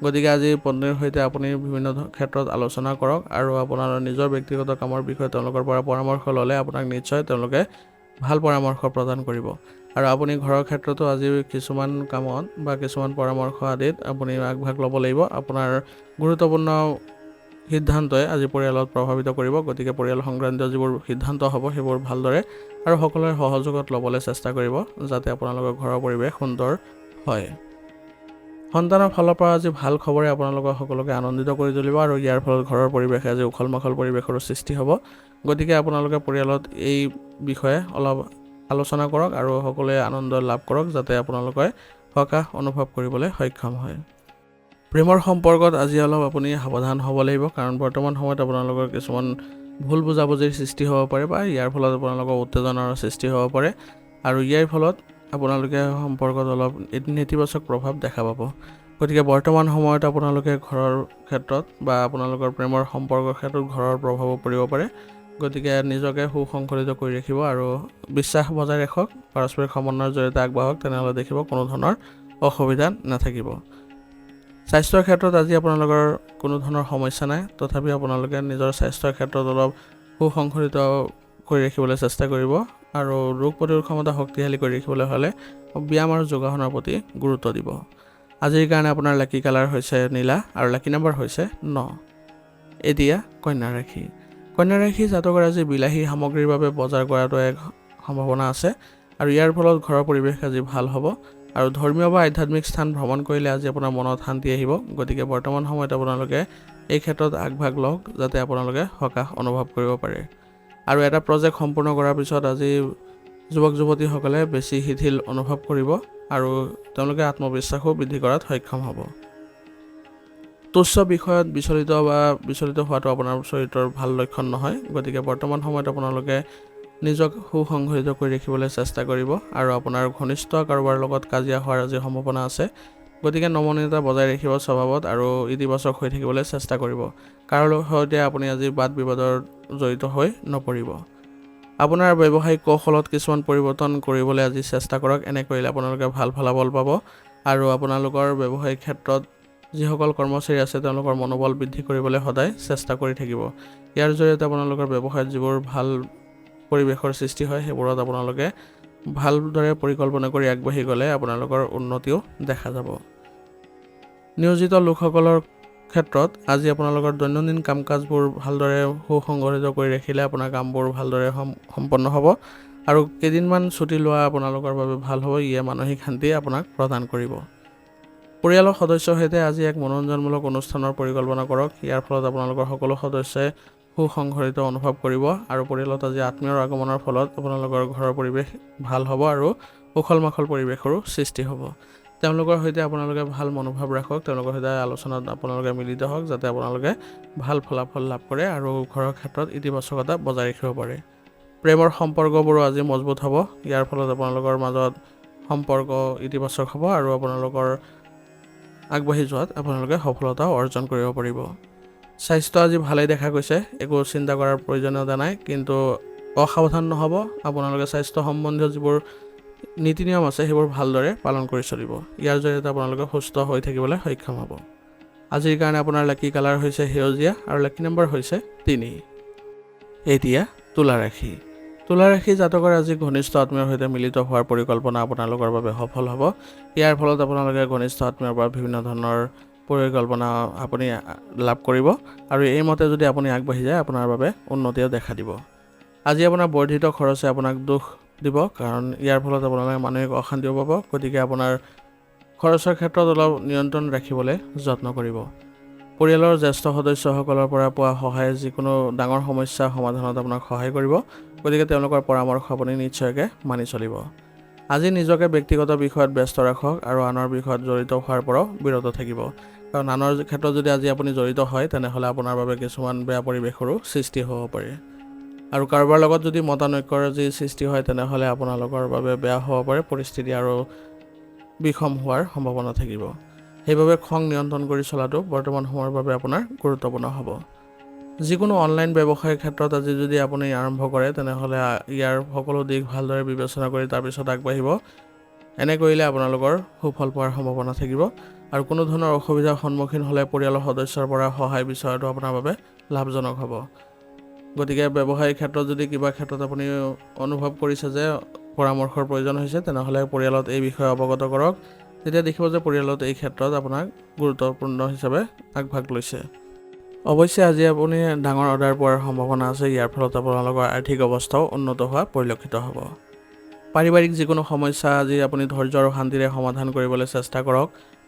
গতিকে আজি পত্নীৰ সৈতে আপুনি বিভিন্ন ক্ষেত্ৰত আলোচনা কৰক আৰু আপোনাৰ নিজৰ ব্যক্তিগত কামৰ বিষয়ে তেওঁলোকৰ পৰা পৰামৰ্শ ল'লে আপোনাক নিশ্চয় তেওঁলোকে ভাল পৰামৰ্শ প্ৰদান কৰিব আৰু আপুনি ঘৰৰ ক্ষেত্ৰতো আজি কিছুমান কামত বা কিছুমান পৰামৰ্শ আদিত আপুনি আগভাগ ল'ব লাগিব। আপোনাৰ গুৰুত্বপূৰ্ণ সিদ্ধান্তই আজি পৰিয়ালত প্ৰভাৱিত কৰিব। গতিকে পৰিয়াল সংক্ৰান্তীয় যিবোৰ সিদ্ধান্ত হ'ব সেইবোৰ ভালদৰে আৰু সকলোৰে সহযোগত ল'বলৈ চেষ্টা কৰিব যাতে আপোনালোকৰ ঘৰৰ পৰিৱেশ সুন্দৰ হয়। সন্তানৰ ফালৰ পৰা আজি ভাল খবৰে আপোনালোকৰ সকলোকে আনন্দিত কৰি তুলিব আৰু ইয়াৰ ফলত ঘৰৰ পৰিৱেশে আজি উখল মাখল পৰিৱেশৰো সৃষ্টি হ'ব। গতিকে আপোনালোকে পৰিয়ালত এই বিষয়ে অলপ আলোচনা কৰক আৰু সকলোৱে আনন্দ লাভ কৰক যাতে আপোনালোকে সকাহ অনুভৱ কৰিবলৈ সক্ষম হয়। প্ৰেমৰ সম্পৰ্কত আজি অলপ আপুনি সাৱধান হ'ব লাগিব কাৰণ বৰ্তমান সময়ত আপোনালোকৰ কিছুমান ভুল বুজাবুজিৰ সৃষ্টি হ'ব পাৰে বা ইয়াৰ ফলত আপোনালোকৰ উত্তেজনাৰ সৃষ্টি হ'ব পাৰে আৰু ইয়াৰ ফলত আপোনালোকে সম্পৰ্কত অলপ নেতিবাচক প্ৰভাৱ দেখা পাব। গতিকে বৰ্তমান সময়ত আপোনালোকে ঘৰৰ ক্ষেত্ৰত বা আপোনালোকৰ প্ৰেমৰ সম্পৰ্কৰ ক্ষেত্ৰত ঘৰৰ প্ৰভাৱো পৰিব পাৰে। গতিকে নিজকে সুসংগঠিত কৰি ৰাখিব আৰু বিশ্বাস বজাই ৰাখক, পাৰস্পৰিক সমন্বয়ৰ জৰিয়তে আগবাঢ়ক, তেনেহ'লে দেখিব কোনো ধৰণৰ অসুবিধা নাথাকিব। স্বাস্থ্যৰ ক্ষেত্ৰত আজি আপোনালোকৰ কোনো ধৰণৰ সমস্যা নাই, তথাপি আপোনালোকে নিজৰ স্বাস্থ্যৰ ক্ষেত্ৰত অলপ সুসংগঠিত কৰি ৰাখিবলৈ চেষ্টা কৰিব আৰু ৰোগ প্ৰতিৰোধ ক্ষমতা শক্তিশালী কৰি ৰাখিবলৈ হ'লে ব্যায়াম আৰু যোগাসনৰ প্ৰতি গুৰুত্ব দিব। আজিৰ কাৰণে আপোনাৰ লাকি কালাৰ হৈছে নীলা আৰু লাকি নম্বৰ হৈছে 9। এতিয়া কন্যা ৰাশি। কন্যা ৰাশি জাতকৰ আজি বিলাহী সামগ্ৰীৰ বাবে বজাৰ কৰাটো এক সম্ভাৱনা আছে আৰু ইয়াৰ ফলত ঘৰৰ পৰিৱেশ আজি ভাল হ'ব আৰু ধৰ্মীয় বা আধ্যাত্মিক স্থান ভ্ৰমণ কৰিলে আজি আপোনাৰ মনত শান্তি আহিব। গতিকে বৰ্তমান সময়ত আপোনালোকে এই ক্ষেত্ৰত আগভাগ লওক যাতে আপোনালোকে সকাহ অনুভৱ কৰিব পাৰে আৰু এটা প্ৰজেক্ট সম্পূৰ্ণ কৰাৰ পিছত আজি যুৱক যুৱতীসকলে বেছি শিথিল অনুভৱ কৰিব আৰু তেওঁলোকে আত্মবিশ্বাসো বৃদ্ধি কৰাত সক্ষম হ'ব। তুচ্ছ বিষয়ত বিচলিত হোৱাটো আপোনাৰ চৰিত্ৰৰ ভাল লক্ষণ নহয়। গতিকে বৰ্তমান সময়ত আপোনালোকে নিজক সুসংগঠিত কৰি ৰাখিবলৈ চেষ্টা কৰিব আৰু আপোনাৰ ঘনিষ্ঠ কাৰোবাৰ লগত কাজিয়া হোৱাৰ আজি সম্ভাৱনা আছে। গতিকে নমনীয়তা বজাই ৰাখিব স্বভাৱত আৰু ইতিবাচক হৈ থাকিবলৈ চেষ্টা কৰিব। কাৰো সৈতে আপুনি আজি বাদ বিবাদত জড়িত হৈ নপৰিব। আপোনাৰ ব্যৱসায়িক কৌশলত কিছুমান পৰিৱৰ্তন কৰিবলৈ আজি চেষ্টা কৰক। এনে কৰিলে আপোনালোকে ভাল ফলাফল পাব আৰু আপোনালোকৰ ব্যৱসায়িক ক্ষেত্ৰত যিসকল কৰ্মচাৰী আছে তেওঁলোকৰ মনোবল বৃদ্ধি কৰিবলৈ সদায় চেষ্টা কৰি থাকিব। ইয়াৰ জৰিয়তে আপোনালোকৰ ব্যৱসায়ত যিবোৰ ভাল পৰিৱেশৰ সৃষ্টি হয় সেইবোৰত আপোনালোকে ভালদৰে পৰিকল্পনা কৰি আগবাঢ়ি গ'লে আপোনালোকৰ উন্নতিও দেখা যাব। নিয়োজিত লোকসকলৰ ক্ষেত্ৰত আজি আপোনালোকৰ দৈনন্দিন কাম কাজবোৰ ভালদৰে সুসংগঠিত কৰি ৰাখিলে আপোনাৰ কামবোৰ ভালদৰে সম্পন্ন হ'ব আৰু কেইদিনমান ছুটি লোৱা আপোনালোকৰ বাবে ভাল হ'ব। ইয়ে মানসিক শান্তি আপোনাক প্ৰদান কৰিব। পৰিয়ালৰ সদস্যৰ সৈতে আজি এক মনোৰঞ্জনমূলক অনুষ্ঠানৰ পৰিকল্পনা কৰক। ইয়াৰ ফলত আপোনালোকৰ সকলো সদস্যই সুসংগঠিত অনুভৱ কৰিব আৰু পৰিয়ালত আজি আত্মীয়ৰ আগমনৰ ফলত আপোনালোকৰ ঘৰৰ পৰিৱেশ ভাল হ'ব আৰু উখল মাখল পৰিৱেশৰো সৃষ্টি হ'ব। তেওঁলোকৰ সৈতে আপোনালোকে ভাল মনোভাৱ ৰাখক। তেওঁলোকৰ সৈতে আলোচনাত আপোনালোকে মিলিত হওক যাতে আপোনালোকে ভাল ফলাফল লাভ কৰে আৰু ঘৰৰ ক্ষেত্ৰত ইতিবাচকতা বজাই ৰাখিব পাৰে। প্ৰেমৰ সম্পৰ্কবোৰো আজি মজবুত হ'ব। ইয়াৰ ফলত আপোনালোকৰ মাজত সম্পৰ্ক ইতিবাচক হ'ব আৰু আপোনালোকৰ আগবাঢ়ি যোৱাত আপোনালোকে সফলতাও অৰ্জন কৰিব পাৰিব। স্বাস্থ্য আজি ভালেই দেখা গৈছে, একো চিন্তা কৰাৰ প্ৰয়োজনীয়তা নাই, কিন্তু অসাৱধান নহ'ব। আপোনালোকে স্বাস্থ্য সম্বন্ধীয় যিবোৰ নীতি নিয়ম আছে সেইবোৰ ভালদৰে পালন কৰি চলিব। ইয়াৰ জৰিয়তে আপোনালোকে সুস্থ হৈ থাকিবলৈ সক্ষম হ'ব। আজিৰ কাৰণে আপোনাৰ লাকি কালাৰ হৈছে সেউজীয়া আৰু লাকি নম্বৰ হৈছে 3। এতিয়া তুলা ৰাশি। তুলা ৰাশি জাতকৰ আজি ঘনিষ্ঠ আত্মীয়ৰ সৈতে মিলিত হোৱাৰ পৰিকল্পনা আপোনালোকৰ বাবে সফল হ'ব। ইয়াৰ ফলত আপোনালোকে ঘনিষ্ঠ আত্মীয়ৰ পৰা বিভিন্ন ধৰণৰ পৰিকল্পনা আপুনি লাভ কৰিব আৰু এইমতে যদি আপুনি আগবাঢ়ি যায় আপোনাৰ বাবে উন্নতিও দেখা দিব। আজি আপোনাৰ বৰ্ধিত খৰচে আপোনাক দুখ দিব, কাৰণ ইয়াৰ ফলত আপোনালোকে মানসিক অশান্তিও পাব। গতিকে আপোনাৰ খৰচৰ ক্ষেত্ৰত অলপ নিয়ন্ত্ৰণ ৰাখিবলৈ যত্ন কৰিব। পৰিয়ালৰ জ্যেষ্ঠ সদস্যসকলৰ পৰা পোৱা সহায়ে যিকোনো ডাঙৰ সমস্যা সমাধানত আপোনাক সহায় কৰিব। গতিকে তেওঁলোকৰ পৰামৰ্শ আপুনি নিশ্চয়কৈ মানি চলিব। আজি নিজকে ব্যক্তিগত বিষয়ত ব্যস্ত ৰাখক আৰু আনৰ বিষয়ত জড়িত হোৱাৰ পৰাও বিৰত থাকিব, কাৰণ আনৰ ক্ষেত্ৰত যদি আজি আপুনি জড়িত হয় তেনেহ'লে আপোনাৰ বাবে কিছুমান বেয়া পৰিৱেশৰো সৃষ্টি হ'ব পাৰে আৰু কাৰোবাৰ লগত যদি মতানৈক্যৰ যি সৃষ্টি হয় তেনেহ'লে আপোনালোকৰ বাবে বেয়া হ'ব পাৰে, পৰিস্থিতি আৰু বিষম হোৱাৰ সম্ভাৱনা থাকিব। সেইবাবে খং নিয়ন্ত্ৰণ কৰি চলাটো বৰ্তমান সময়ৰ বাবে আপোনাৰ গুৰুত্বপূৰ্ণ হ'ব। যিকোনো অনলাইন ব্যৱসায়ৰ ক্ষেত্ৰত আজি যদি আপুনি আৰম্ভ কৰে তেনেহ'লে ইয়াৰ সকলো দিশ ভালদৰে বিবেচনা কৰি তাৰপিছত আগবাঢ়িব। এনে কৰিলে আপোনালোকৰ সুফল পোৱাৰ সম্ভাৱনা থাকিব আৰু কোনো ধৰণৰ অসুবিধাৰ সন্মুখীন হ'লে পৰিয়ালৰ সদস্যৰ পৰা সহায় বিচৰাটো আপোনাৰ বাবে লাভজনক হ'ব। গতিকে ব্যৱসায়িক ক্ষেত্ৰত যদি কিবা ক্ষেত্ৰত আপুনি অনুভৱ কৰিছে যে পৰামৰ্শৰ প্ৰয়োজন হৈছে তেনেহ'লে পৰিয়ালত এই বিষয়ে অৱগত কৰক। তেতিয়া দেখিব যে পৰিয়ালত এই ক্ষেত্ৰত আপোনাক গুৰুত্বপূৰ্ণ হিচাপে আগভাগ লৈছে। অৱশ্যে আজি আপুনি ডাঙৰ অৰ্ডাৰ পোৱাৰ সম্ভাৱনা আছে। ইয়াৰ ফলত আপোনালোকৰ আৰ্থিক অৱস্থাও উন্নত হোৱা পৰিলক্ষিত হ'ব। পাৰিবাৰিক যিকোনো সমস্যা আজি আপুনি ধৈৰ্য আৰু শান্তিৰে সমাধান কৰিবলৈ চেষ্টা কৰক।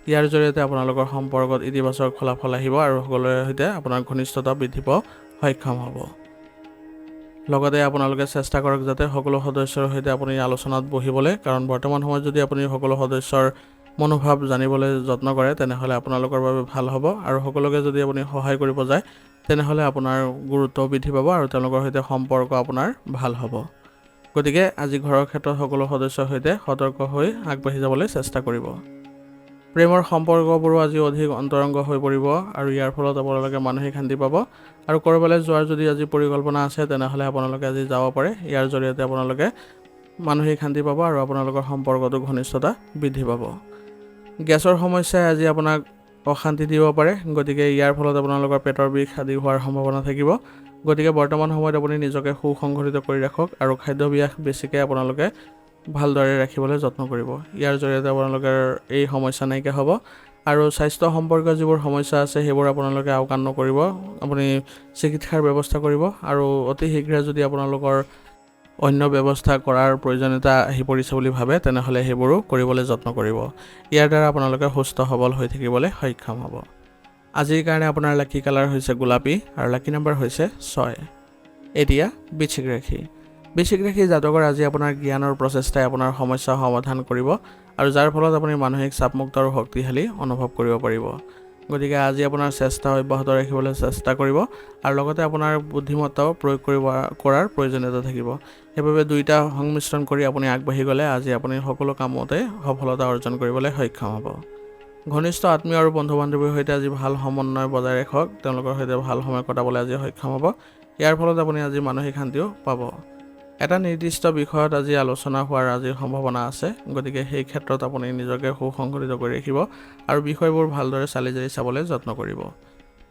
ইয়াৰ জৰিয়তে আপোনালোকৰ সম্পৰ্কত ইতিবাচক ফলাফল আহিব আৰু সকলোৰে সৈতে আপোনাৰ ঘনিষ্ঠতা বৃদ্ধি পোৱা সক্ষম হ'ব। লগতে আপোনালোকে চেষ্টা কৰক যাতে সকলো সদস্যৰ সৈতে আপুনি আলোচনাত বহিবলৈ, কাৰণ বৰ্তমান সময়ত যদি আপুনি সকলো সদস্যৰ মনোভাৱ জানিবলৈ যত্ন কৰে তেনেহ'লে আপোনালোকৰ বাবে ভাল হ'ব আৰু সকলোকে যদি আপুনি সহায় কৰিব যায় তেনেহ'লে আপোনাৰ গুৰুত্ব বৃদ্ধি পাব আৰু তেওঁলোকৰ সৈতে সম্পৰ্ক আপোনাৰ ভাল হ'ব। গতিকে আজি ঘৰৰ ক্ষেত্ৰত সকলো সদস্যৰ সৈতে সতৰ্ক হৈ আগবাঢ়ি যাবলৈ চেষ্টা কৰিব। প্ৰেমৰ সম্পৰ্কবোৰো আজি অধিক অন্তৰংগ হৈ পৰিব আৰু ইয়াৰ ফলত আপোনালোকে মানসিক শান্তি পাব আৰু ক'ৰবালৈ যোৱাৰ যদি আজি পৰিকল্পনা আছে তেনেহ'লে আপোনালোকে আজি যাব পাৰে। ইয়াৰ জৰিয়তে আপোনালোকে মানসিক শান্তি পাব আৰু আপোনালোকৰ সম্পৰ্কটো ঘনিষ্ঠতা বৃদ্ধি পাব। গেছৰ সমস্যাই আজি আপোনাক অশান্তি দিব পাৰে, গতিকে ইয়াৰ ফলত আপোনালোকৰ পেটৰ বিষ আদি হোৱাৰ সম্ভাৱনা থাকিব। গতিকে বৰ্তমান সময়ত আপুনি নিজকে সুসংগঠিত কৰি ৰাখক আৰু খাদ্যাভ্যাস বেছিকৈ আপোনালোকে ভালদৰে ৰাখিবলৈ যত্ন কৰিব। ইয়াৰ জৰিয়তে আপোনালোকৰ এই সমস্যা নাইকিয়া হ'ব আৰু স্বাস্থ্য সম্পৰ্কীয় যিবোৰ সমস্যা আছে সেইবোৰ আপোনালোকে আওকাণ নকৰিব। আপুনি চিকিৎসাৰ ব্যৱস্থা কৰিব আৰু অতি শীঘ্ৰে যদি আপোনালোকৰ অন্য ব্যৱস্থা কৰাৰ প্ৰয়োজনীয়তা আহি পৰিছে বুলি ভাবে তেনেহ'লে সেইবোৰো কৰিবলৈ যত্ন কৰিব। ইয়াৰ দ্বাৰা আপোনালোকে সুস্থ সবল হৈ থাকিবলৈ সক্ষম হ'ব। আজিৰ কাৰণে আপোনাৰ লাকি কালাৰ হৈছে গোলাপী আৰু লাকি নম্বৰ হৈছে 6। এতিয়া বৃশ্চিক ৰাশি। বৃশ্চিক ৰাশি জাতকৰ আজি আপোনাৰ জ্ঞানৰ প্ৰচেষ্টাই আপোনাৰ সমস্যা সমাধান কৰিব আৰু যাৰ ফলত আপুনি মানসিক চাপমুক্ত আৰু শক্তিশালী অনুভৱ কৰিব পাৰিব। গতিকে আজি আপোনাৰ চেষ্টা অব্যাহত ৰাখিবলৈ চেষ্টা কৰিব আৰু লগতে আপোনাৰ বুদ্ধিমত্তাও প্ৰয়োগ কৰাৰ প্ৰয়োজনীয়তা থাকিব। সেইবাবে দুইটা সংমিশ্ৰণ কৰি আপুনি আগবাঢ়ি গ'লে আজি আপুনি সকলো কামতে সফলতা অৰ্জন কৰিবলৈ সক্ষম হ'ব। ঘনিষ্ঠ আত্মীয় আৰু বন্ধু বান্ধৱীৰ সৈতে আজি ভাল সমন্বয় বজাই ৰাখক, তেওঁলোকৰ সৈতে ভাল সময় কটাবলৈ আজি সক্ষম হ'ব। ইয়াৰ ফলত আপুনি আজি মানসিক শান্তিও পাব। এটা নিৰ্দিষ্ট বিষয়ত আজি আলোচনা হোৱাৰ আজিৰ সম্ভাৱনা আছে, গতিকে সেই ক্ষেত্ৰত আপুনি নিজকে সুসংগঠিত কৰি ৰাখিব আৰু বিষয়বোৰ ভালদৰে চালি জাৰি চাবলৈ যত্ন কৰিব।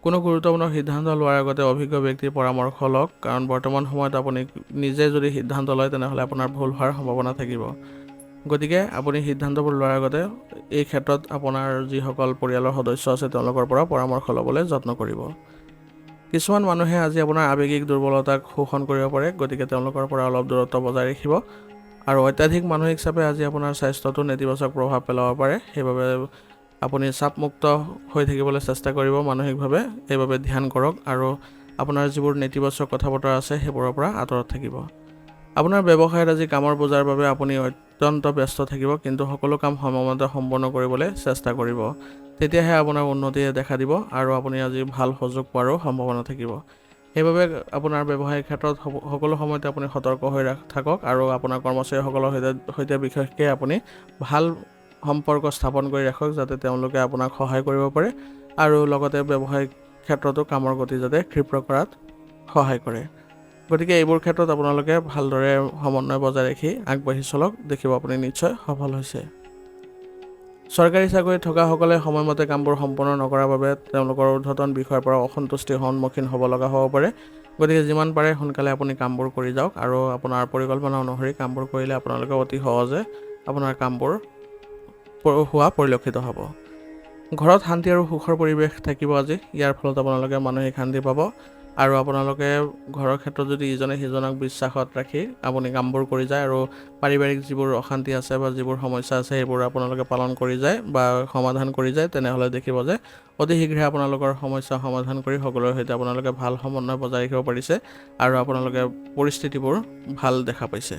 কোনো গুৰুত্বপূৰ্ণ সিদ্ধান্ত লোৱাৰ আগতে অভিজ্ঞ ব্যক্তিৰ পৰামৰ্শ লওক, কাৰণ বৰ্তমান সময়ত আপুনি নিজে যদি সিদ্ধান্ত লয় তেনেহ'লে আপোনাৰ ভুল হোৱাৰ সম্ভাৱনা থাকিব। গতিকে আপুনি সিদ্ধান্তবোৰ লোৱাৰ আগতে এই ক্ষেত্ৰত আপোনাৰ যিসকল পৰিয়ালৰ সদস্য আছে তেওঁলোকৰ পৰা পৰামৰ্শ ল'বলৈ যত্ন কৰিব। কিছুমান মানুহে আজি আপোনাৰ আৱেগিক দুৰ্বলতাক শোষণ কৰিব পাৰে, গতিকে তেওঁলোকৰ পৰা অলপ দূৰত্ব বজাই ৰাখিব। আৰু অত্যাধিক মানসিক চাপে আজি আপোনাৰ স্বাস্থ্যটো নেতিবাচক প্ৰভাৱ পেলাব পাৰে, সেইবাবে আপুনি চাপমুক্ত হৈ থাকিবলৈ চেষ্টা কৰিব মানসিকভাৱে। সেইবাবে ধ্যান কৰক আৰু আপোনাৰ যিবোৰ নেতিবাচক কথা বতৰা আছে সেইবোৰৰ পৰা আঁতৰত থাকিব। আপোনাৰ ব্যৱসায়ত আজি কামৰ বোজাৰ বাবে আপুনি অত্যন্ত ব্যস্ত থাকিব, কিন্তু সকলো কাম সময়মতে সম্পন্ন কৰিবলৈ চেষ্টা কৰিব। তেতিয়াহে আপোনাৰ উন্নতিয়ে দেখা দিব আৰু আপুনি আজি ভাল সুযোগ পোৱাৰো সম্ভাৱনা থাকিব। সেইবাবে আপোনাৰ ব্যৱসায়িক ক্ষেত্ৰত সকলো সময়তে আপুনি সতৰ্ক হৈ থাকক আৰু আপোনাৰ কৰ্মচাৰীসকলৰ সৈতে বিশেষকৈ আপুনি ভাল সম্পৰ্ক স্থাপন কৰি ৰাখক, যাতে তেওঁলোকে আপোনাক সহায় কৰিব পাৰে আৰু লগতে ব্যৱসায়িক ক্ষেত্ৰতো কামৰ গতি যাতে ক্ষীপ্ৰ কৰাত সহায় কৰে। গতিকে এইবোৰ ক্ষেত্ৰত আপোনালোকে ভালদৰে সমন্বয় বজাই ৰাখি আগবাঢ়ি চলক, দেখিব আপুনি নিশ্চয় সফল হৈছে। চৰকাৰী চাকৰিত থকাসকলে সময়মতে কামবোৰ সম্পূৰ্ণ নকৰাৰ বাবে তেওঁলোকৰ ঊৰ্ধ্বতন বিষয়ৰ পৰা অসন্তুষ্টিৰ সন্মুখীন হ'ব লগা হ'ব পাৰে। গতিকে যিমান পাৰে সোনকালে আপুনি কামবোৰ কৰি যাওক আৰু আপোনাৰ পৰিকল্পনা অনুসৰি কামবোৰ কৰিলে আপোনালোকে অতি সহজে আপোনাৰ কামবোৰ হোৱা পৰিলক্ষিত হ'ব। ঘৰত শান্তি আৰু সুখৰ পৰিৱেশ থাকিব আজি, ইয়াৰ ফলত আপোনালোকে মানসিক শান্তি পাব আৰু আপোনালোকে ঘৰৰ ক্ষেত্ৰত যদি ইজনে সিজনক বিশ্বাসত ৰাখি আপুনি কামবোৰ কৰি যায় আৰু পাৰিবাৰিক যিবোৰ অশান্তি আছে বা যিবোৰ সমস্যা আছে সেইবোৰ আপোনালোকে পালন কৰি যায় বা সমাধান কৰি যায়, তেনেহ'লে দেখিব যে অতি শীঘ্ৰে আপোনালোকৰ সমস্যা সমাধান কৰি সকলোৰে সৈতে আপোনালোকে ভাল সমন্বয় বজাই ৰাখিব পাৰিছে আৰু আপোনালোকে পৰিস্থিতিবোৰ ভাল দেখা পাইছে।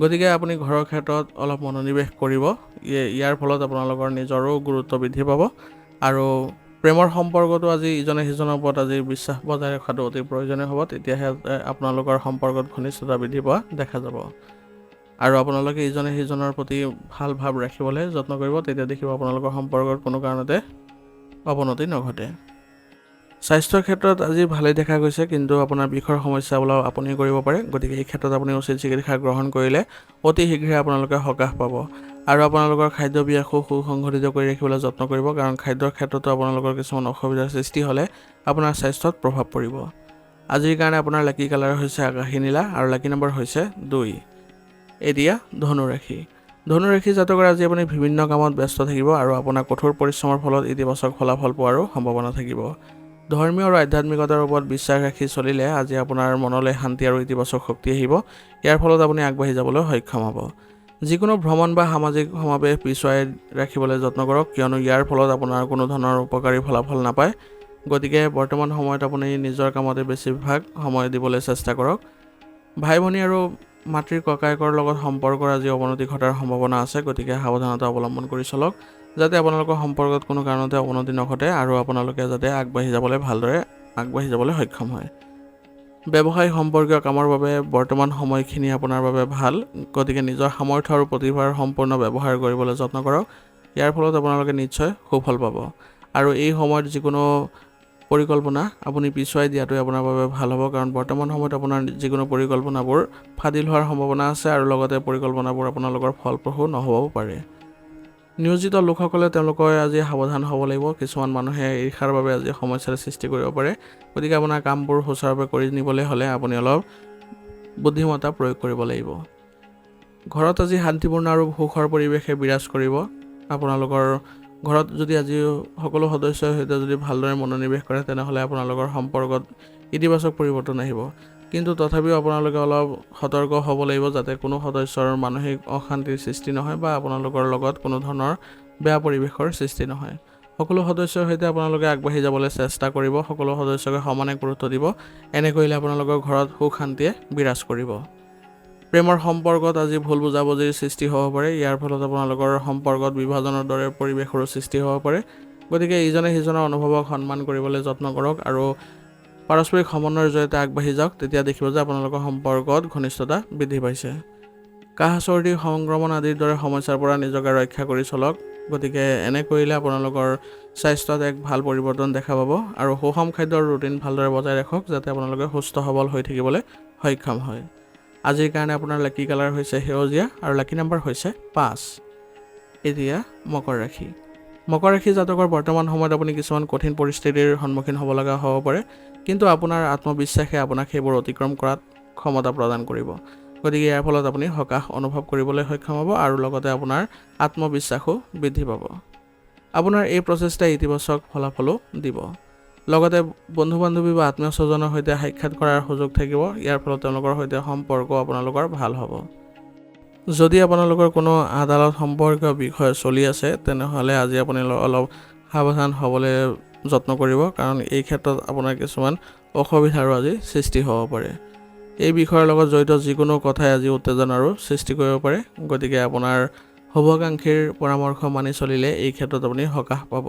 গতিকে আপুনি ঘৰৰ ক্ষেত্ৰত অলপ মনোনিৱেশ কৰিব, ইয়াৰ ফলত আপোনালোকৰ নিজৰো গুৰুত্ব বৃদ্ধি পাব আৰু প্ৰেমৰ সম্পৰ্কটো আজি ইজনে সিজনৰ ওপৰত আজি বিশ্বাস বজাই ৰখাটো অতি প্ৰয়োজনীয় হ'ব। তেতিয়াহে আপোনালোকৰ সম্পৰ্কত ঘনিষ্ঠতা বৃদ্ধি পোৱা দেখা যাব আৰু আপোনালোকে ইজনে সিজনৰ প্ৰতি ভাল ভাৱ ৰাখিবলৈ যত্ন কৰিব, তেতিয়া দেখিব আপোনালোকৰ সম্পৰ্কত কোনো কাৰণতে অৱনতি নঘটে। স্বাস্থ্যৰ ক্ষেত্ৰত আজি ভালেই দেখা গৈছে, কিন্তু আপোনাৰ বিষৰ সমস্যা ওলাও আপুনি কৰিব পাৰে। গতিকে এই ক্ষেত্ৰত আপুনি উচিত চিকিৎসা গ্ৰহণ কৰিলে অতি শীঘ্ৰে আপোনালোকে সকাহ পাব আৰু আপোনালোকৰ খাদ্যাভ্যাসো সুসংগঠিত কৰি ৰাখিবলৈ যত্ন কৰিব, কাৰণ খাদ্যৰ ক্ষেত্ৰতো আপোনালোকৰ কিছুমান অসুবিধাৰ সৃষ্টি হ'লে আপোনাৰ স্বাস্থ্যত প্ৰভাৱ পৰিব। আজিৰ কাৰণে আপোনাৰ লাকি কালাৰ হৈছে আকাশী নীলা আৰু লাকি নম্বৰ হৈছে 2। এতিয়া ধনুৰাশি। ধনুৰাশি জাতকৰ আজি আপুনি বিভিন্ন কামত ব্যস্ত থাকিব আৰু আপোনাৰ কঠোৰ পৰিশ্ৰমৰ ফলত ইতিবাচক ফলাফল পোৱাৰো সম্ভাৱনা থাকিব। ধৰ্মীয় আৰু আধ্যাত্মিকতাৰ ওপৰত বিশ্বাস ৰাখি চলিলে আজি আপোনাৰ মনলৈ শান্তি আৰু ইতিবাচক শক্তি আহিব। ইয়াৰ ফলত আপুনি আগবাঢ়ি যাবলৈ সক্ষম হ'ব। যিকোনো ভ্ৰমণ বা সামাজিক সমাৱেশ পিছুৱাই ৰাখিবলৈ যত্ন কৰক, কিয়নো ইয়াৰ ফলত আপোনাৰ কোনো ধৰণৰ উপকাৰী ফলাফল নাপায়। গতিকে বৰ্তমান সময়ত আপুনি নিজৰ কামতে বেছিভাগ সময় দিবলৈ চেষ্টা কৰক। ভাই ভনী আৰু মাতৃ ককায়েকৰ লগত সম্পৰ্কৰ আজি অৱনতি ঘটাৰ সম্ভাৱনা আছে, গতিকে সাৱধানতা অৱলম্বন কৰি চলক, যাতে আপোনালোকৰ সম্পৰ্কত কোনো কাৰণতে অৱনতি নঘটে আৰু আপোনালোকে যাতে ভালদৰে আগবাঢ়ি যাবলৈ সক্ষম হয়। ব্যৱসায় সম্পৰ্কীয় কামৰ বাবে বৰ্তমান সময়খিনি আপোনাৰ বাবে ভাল, গতিকে নিজৰ সামৰ্থ্য আৰু প্ৰতিভাৰ সম্পূৰ্ণ ব্যৱহাৰ কৰিবলৈ যত্ন কৰক। ইয়াৰ ফলত আপোনালোকে নিশ্চয় সুফল পাব আৰু এই সময়ত যিকোনো পৰিকল্পনা আপুনি পিছুৱাই দিয়াটোৱে আপোনাৰ বাবে ভাল হ'ব, কাৰণ বৰ্তমান সময়ত আপোনাৰ যিকোনো পৰিকল্পনাবোৰ ফাদিল হোৱাৰ সম্ভাৱনা আছে আৰু লগতে পৰিকল্পনাবোৰ আপোনালোকৰ ফলপ্ৰসূ নহ'বও পাৰে। নিয়োজিত লোকসকলে তেওঁলোকে আজি সাৱধান হ'ব লাগিব। কিছুমান মানুহে ঈৰ্ষাৰ বাবে আজি সমস্যাৰ সৃষ্টি কৰিব পাৰে, গতিকে আপোনাৰ কামবোৰ সুচাৰুৰূপে কৰি নিবলৈ হ'লে আপুনি অলপ বুদ্ধিমত্তা প্ৰয়োগ কৰিব লাগিব। ঘৰত আজি শান্তিপূৰ্ণ আৰু সুখৰ পৰিৱেশে বিৰাজ কৰিব। আপোনালোকৰ ঘৰত যদি আজি সকলো সদস্যৰ সৈতে যদি ভালদৰে মনোনিৱেশ কৰে, তেনেহ'লে আপোনালোকৰ সম্পৰ্কত ইতিবাচক পৰিৱৰ্তন আহিব, কিন্তু তথাপিও আপোনালোকে অলপ সতৰ্ক হ'ব লাগিব, যাতে কোনো সদস্যৰ মানসিক অশান্তিৰ সৃষ্টি নহয় বা আপোনালোকৰ লগত কোনো ধৰণৰ বেয়া পৰিৱেশৰ সৃষ্টি নহয়। সকলো সদস্যৰ সৈতে আপোনালোকে আগবাঢ়ি যাবলৈ চেষ্টা কৰিব, সকলো সদস্যকে সমানে গুৰুত্ব দিব। এনে কৰিলে আপোনালোকৰ ঘৰত সুখ শান্তিয়ে বিৰাজ কৰিব। প্ৰেমৰ সম্পৰ্কত আজি ভুল বুজাবুজিৰ সৃষ্টি হ'ব পাৰে, ইয়াৰ ফলত আপোনালোকৰ সম্পৰ্কত বিভাজনৰ দৰে পৰিৱেশৰো সৃষ্টি হ'ব পাৰে। গতিকে ইজনে সিজনৰ অনুভৱক সন্মান কৰিবলৈ যত্ন কৰক আৰু পাৰস্পৰিক সমন্বয়ৰ জৰিয়তে আগবাঢ়ি যাওক। তেতিয়া দেখিব যে আপোনালোকৰ সম্পৰ্কত ঘনিষ্ঠতা বৃদ্ধি পাইছে। কাহ চৰ্দি সংক্ৰমণ আদিৰ দৰে সমস্যাৰ পৰা নিজকে ৰক্ষা কৰি চলক। গতিকে এনে কৰিলে আপোনালোকৰ স্বাস্থ্যত এক ভাল পৰিৱৰ্তন দেখা পাব আৰু সুষম খাদ্যৰ ৰুটিন ভালদৰে বজাই ৰাখক যাতে আপোনালোকে সুস্থ সবল হৈ থাকিবলৈ সক্ষম হয়। আজিৰ কাৰণে আপোনাৰ লাকি কালাৰ হৈছে সেউজীয়া আৰু লাকি নম্বৰ হৈছে 5। এতিয়া মকৰ ৰাশি। মকৰ ৰাশি জাতকৰ বৰ্তমান সময়ত আপুনি কিছুমান কঠিন পৰিস্থিতিৰ সন্মুখীন হ'ব লগা হ'ব পাৰে, কিন্তু আপোনাৰ আত্মবিশ্বাসে আপোনাক সেইবোৰ অতিক্ৰম কৰাত ক্ষমতা প্ৰদান কৰিব। গতিকে ইয়াৰ ফলত আপুনি সকাহ অনুভৱ কৰিবলৈ সক্ষম হ'ব আৰু লগতে আপোনাৰ আত্মবিশ্বাসো বৃদ্ধি পাব। আপোনাৰ এই প্ৰচেষ্টাই ইতিবাচক ফলাফলো দিব। লগতে বন্ধু বান্ধৱী বা আত্মীয় স্বজনৰ সৈতে সাক্ষাৎ কৰাৰ সুযোগ থাকিব। ইয়াৰ ফলত তেওঁলোকৰ সৈতে সম্পৰ্ক আপোনালোকৰ ভাল হ'ব। যদি আপোনালোকৰ কোনো আদালত সম্পৰ্কীয় বিষয় চলি আছে তেনেহ'লে আজি আপুনি অলপ সাৱধান হ'বলৈ যত্ন কৰিব, কাৰণ এই ক্ষেত্ৰত আপোনাৰ কিছুমান অসুবিধাৰো আজি সৃষ্টি হ'ব পাৰে। এই বিষয়ৰ লগত জড়িত যিকোনো কথাই আজি উত্তেজনাৰো সৃষ্টি কৰিব পাৰে। গতিকে আপোনাৰ শুভাকাংক্ষীৰ পৰামৰ্শ মানি চলিলে এই ক্ষেত্ৰত আপুনি সকাহ পাব।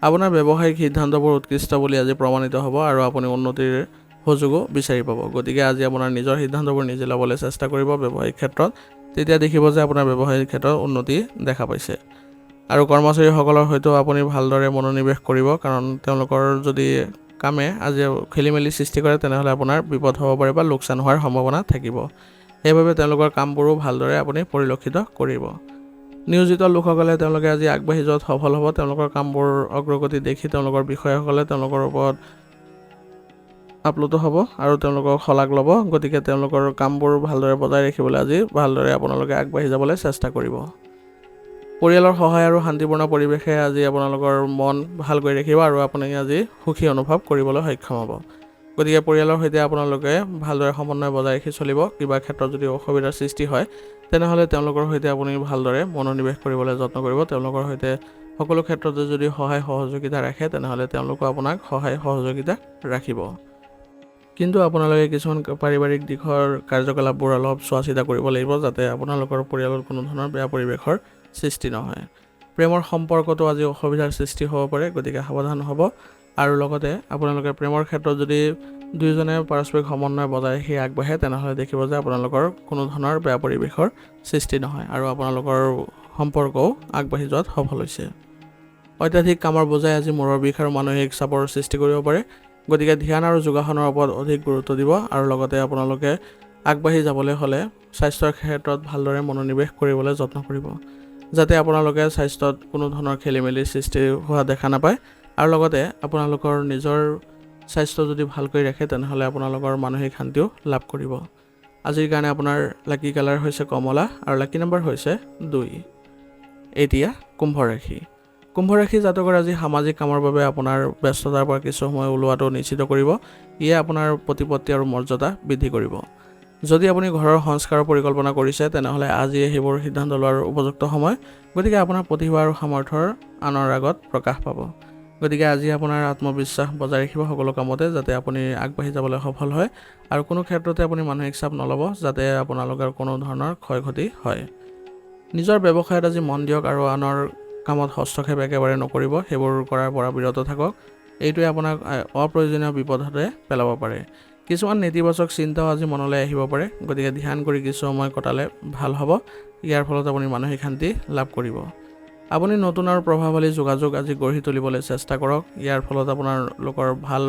আপোনাৰ ব্যৱসায়িক সিদ্ধান্তবোৰ উৎকৃষ্ট বুলি আজি প্ৰমাণিত হ'ব আৰু আপুনি উন্নতিৰ সুযোগো বিচাৰি পাব। গতিকে আজি আপোনাৰ নিজৰ সিদ্ধান্তবোৰ নিজে ল'বলৈ চেষ্টা কৰিব ব্যৱসায়িক ক্ষেত্ৰত। তেতিয়া দেখিব যে আপোনাৰ ব্যৱসায়িক ক্ষেত্ৰত উন্নতি দেখা পাইছে। আৰু কৰ্মচাৰীসকলৰ সৈতেও আপুনি ভালদৰে মনোনিৱেশ কৰিব, কাৰণ তেওঁলোকৰ যদি কামে আজি খেলি মেলি সৃষ্টি কৰে তেনেহ'লে আপোনাৰ বিপদ হ'ব পাৰে বা লোকচান হোৱাৰ সম্ভাৱনা থাকিব। সেইবাবে তেওঁলোকৰ কামবোৰো ভালদৰে আপুনি পৰিলক্ষিত কৰিব। নিয়োজিত লোকসকলে তেওঁলোকে আজি আগবাঢ়ি যোৱাত সফল হ'ব। তেওঁলোকৰ কামবোৰ অগ্ৰগতি দেখি তেওঁলোকৰ বিষয়াসকলে তেওঁলোকৰ ওপৰত আপ্লুত হ'ব আৰু তেওঁলোকক শলাগ ল'ব। গতিকে তেওঁলোকৰ কামবোৰ ভালদৰে বজাই ৰাখিবলৈ আজি ভালদৰে আপোনালোকে আগবাঢ়ি যাবলৈ চেষ্টা কৰিব। পৰিয়ালৰ সহায় আৰু শান্তিপূৰ্ণ পৰিৱেশে আজি আপোনালোকৰ মন ভাল কৰি ৰাখিব আৰু আপুনি আজি সুখী অনুভৱ কৰিবলৈ সক্ষম হ'ব। গতিকে পৰিয়ালৰ সৈতে আপোনালোকে ভালদৰে সমন্বয় বজাই ৰাখি চলিব। কিবা ক্ষেত্ৰত যদি অসুবিধাৰ সৃষ্টি হয় তেনেহ'লে তেওঁলোকৰ সৈতে আপুনি ভালদৰে মনোনিৱেশ কৰিবলৈ যত্ন কৰিব। তেওঁলোকৰ সৈতে সকলো ক্ষেত্ৰতে যদি সহায় সহযোগিতা ৰাখে তেনেহ'লে তেওঁলোকো আপোনাক সহায় সহযোগিতা ৰাখিব। কিন্তু আপোনালোকে কিছুমান পাৰিবাৰিক দিশৰ কাৰ্যকলাপবোৰ অলপ চোৱা চিতা কৰিব লাগিব, যাতে আপোনালোকৰ পৰিয়ালত কোনো ধৰণৰ বেয়া পৰিৱেশৰ সৃষ্টি নহয়। প্ৰেমৰ সম্পৰ্কতো আজি অসুবিধাৰ সৃষ্টি হ'ব পাৰে, গতিকে সাৱধান হ'ব। আৰু লগতে আপোনালোকে প্ৰেমৰ ক্ষেত্ৰত যদি দুয়োজনে পাৰস্পৰিক সমন্বয় বজাই ৰাখি আগবাঢ়ে তেনেহ'লে দেখিব যে আপোনালোকৰ কোনো ধৰণৰ বেয়া পৰিৱেশৰ সৃষ্টি নহয় আৰু আপোনালোকৰ সম্পৰ্কও আগবাঢ়ি যোৱাত সফল হৈছে। অত্যাধিক কামৰ বোজাই আজি মূৰৰ বিষ আৰু মানসিক চাপৰ সৃষ্টি কৰিব পাৰে। গতিকে ধ্যান আৰু যোগাসনৰ ওপৰত অধিক গুৰুত্ব দিব আৰু লগতে আপোনালোকে আগবাঢ়ি যাবলৈ হ'লে স্বাস্থ্যৰ ক্ষেত্ৰত ভালদৰে মনোনিৱেশ কৰিবলৈ যত্ন কৰিব, যাতে আপোনালোকে স্বাস্থ্যত কোনো ধৰণৰ খেলি মেলিৰ সৃষ্টি হোৱা দেখা নাপায়। আৰু লগতে আপোনালোকৰ নিজৰ স্বাস্থ্য যদি ভালকৈ ৰাখে তেনেহ'লে আপোনালোকৰ মানসিক শান্তিও লাভ কৰিব। আজিৰ কাৰণে আপোনাৰ লাকি কালাৰ হৈছে কমলা আৰু লাকি নম্বৰ হৈছে 2। এতিয়া কুম্ভ ৰাশি। কুম্ভ ৰাশি জাতকৰ আজি সামাজিক কামৰ বাবে আপোনাৰ ব্যস্ততাৰ পৰা কিছু সময় ওলোৱাটো নিশ্চিত কৰিব। ইয়ে আপোনাৰ প্ৰতিপত্তি আৰু মৰ্যাদা বৃদ্ধি কৰিব। যদি আপুনি ঘৰৰ সংস্কাৰৰ পৰিকল্পনা কৰিছে তেনেহ'লে আজি সেইবোৰ সিদ্ধান্ত লোৱাৰ উপযুক্ত সময়। গতিকে আপোনাৰ প্ৰতিভা আৰু সামৰ্থ্যৰ আনৰ আগত প্ৰকাশ পাব। গতিকে আজি আপোনাৰ আত্মবিশ্বাস বজাই ৰাখিব সকলো কামতে, যাতে আপুনি আগবাঢ়ি যাবলৈ সফল হয় আৰু কোনো ক্ষেত্ৰতে আপুনি মানসিক চাপ নল'ব যাতে আপোনালোকৰ কোনো ধৰণৰ ক্ষয় ক্ষতি হয়। নিজৰ ব্যৱসায়ত আজি মন দিয়ক আৰু আনৰ কামত হস্তক্ষেপ একেবাৰে নকৰিব। সেইবোৰ কৰাৰ পৰা বিৰত থাকক। এইটোৱে আপোনাক অপ্ৰয়োজনীয় বিপদতে পেলাব পাৰে। কিছুমান নেতিবাচক চিন্তাও আজি মনলৈ আহিব পাৰে, গতিকে ধ্যান কৰি কিছু সময় কটালে ভাল হ'ব। ইয়াৰ ফলত আপুনি মানসিক শান্তি লাভ কৰিব। আপুনি নতুন আৰু প্ৰভাৱশালী যোগাযোগ আজি গঢ়ি তুলিবলৈ চেষ্টা কৰক। ইয়াৰ ফলত আপোনাৰ লোকৰ ভাল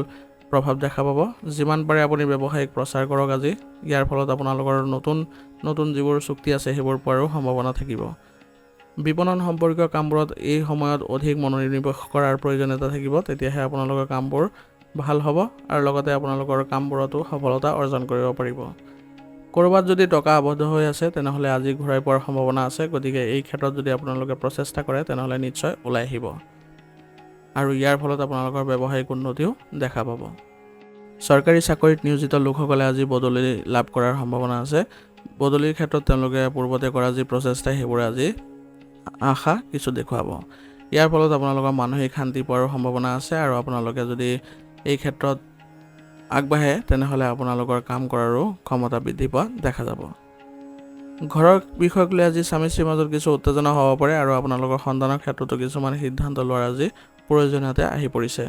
প্ৰভাৱ দেখা পাব। যিমান পাৰে আপুনি ব্যৱসায়িক প্ৰচাৰ কৰক আজি। ইয়াৰ ফলত আপোনালোকৰ নতুন যিবোৰ চুক্তি আছে সেইবোৰ পোৱাৰো সম্ভাৱনা থাকিব। বিপণন সম্পৰ্কীয় কামবোৰত এই সময়ত অধিক মনোনিৱেশ কৰাৰ প্ৰয়োজনীয়তা থাকিব, তেতিয়াহে আপোনালোকৰ কামবোৰ ভাল হ'ব আৰু লগতে আপোনালোকৰ কামবোৰতো সফলতা অৰ্জন কৰিব পাৰিব। ক'ৰবাত যদি টকা আবদ্ধ হৈ আছে তেনেহ'লে আজি ঘূৰাই পোৱাৰ সম্ভাৱনা আছে। গতিকে এই ক্ষেত্ৰত যদি আপোনালোকে প্ৰচেষ্টা কৰে তেনেহ'লে নিশ্চয় ওলাই আহিব আৰু ইয়াৰ ফলত আপোনালোকৰ ব্যৱসায়িক উন্নতিও দেখা পাব। চৰকাৰী চাকৰিত নিয়োজিত লোকসকলে আজি বদলি লাভ কৰাৰ সম্ভাৱনা আছে। বদলিৰ ক্ষেত্ৰত তেওঁলোকে পূৰ্বতে কৰা যি প্ৰচেষ্টা সেইবোৰে আজি আশা কিছু দেখুৱাব। ইয়াৰ ফলত আপোনালোকৰ মানসিক শান্তি পোৱাৰ সম্ভাৱনা আছে আৰু আপোনালোকে যদি এই ক্ষেত্ৰত আগবাঢ়ে তেনেহ'লে আপোনালোকৰ কাম কৰাৰো ক্ষমতা বৃদ্ধি পোৱা দেখা যাব। ঘৰৰ বিষয়ক লৈ আজি স্বামী স্ত্ৰীৰ মাজত কিছু উত্তেজনা হ'ব পাৰে আৰু আপোনালোকৰ সন্তানৰ ক্ষেত্ৰতো কিছুমান সিদ্ধান্ত লোৱাৰ আজি প্ৰয়োজনীয়তা আহি পৰিছে।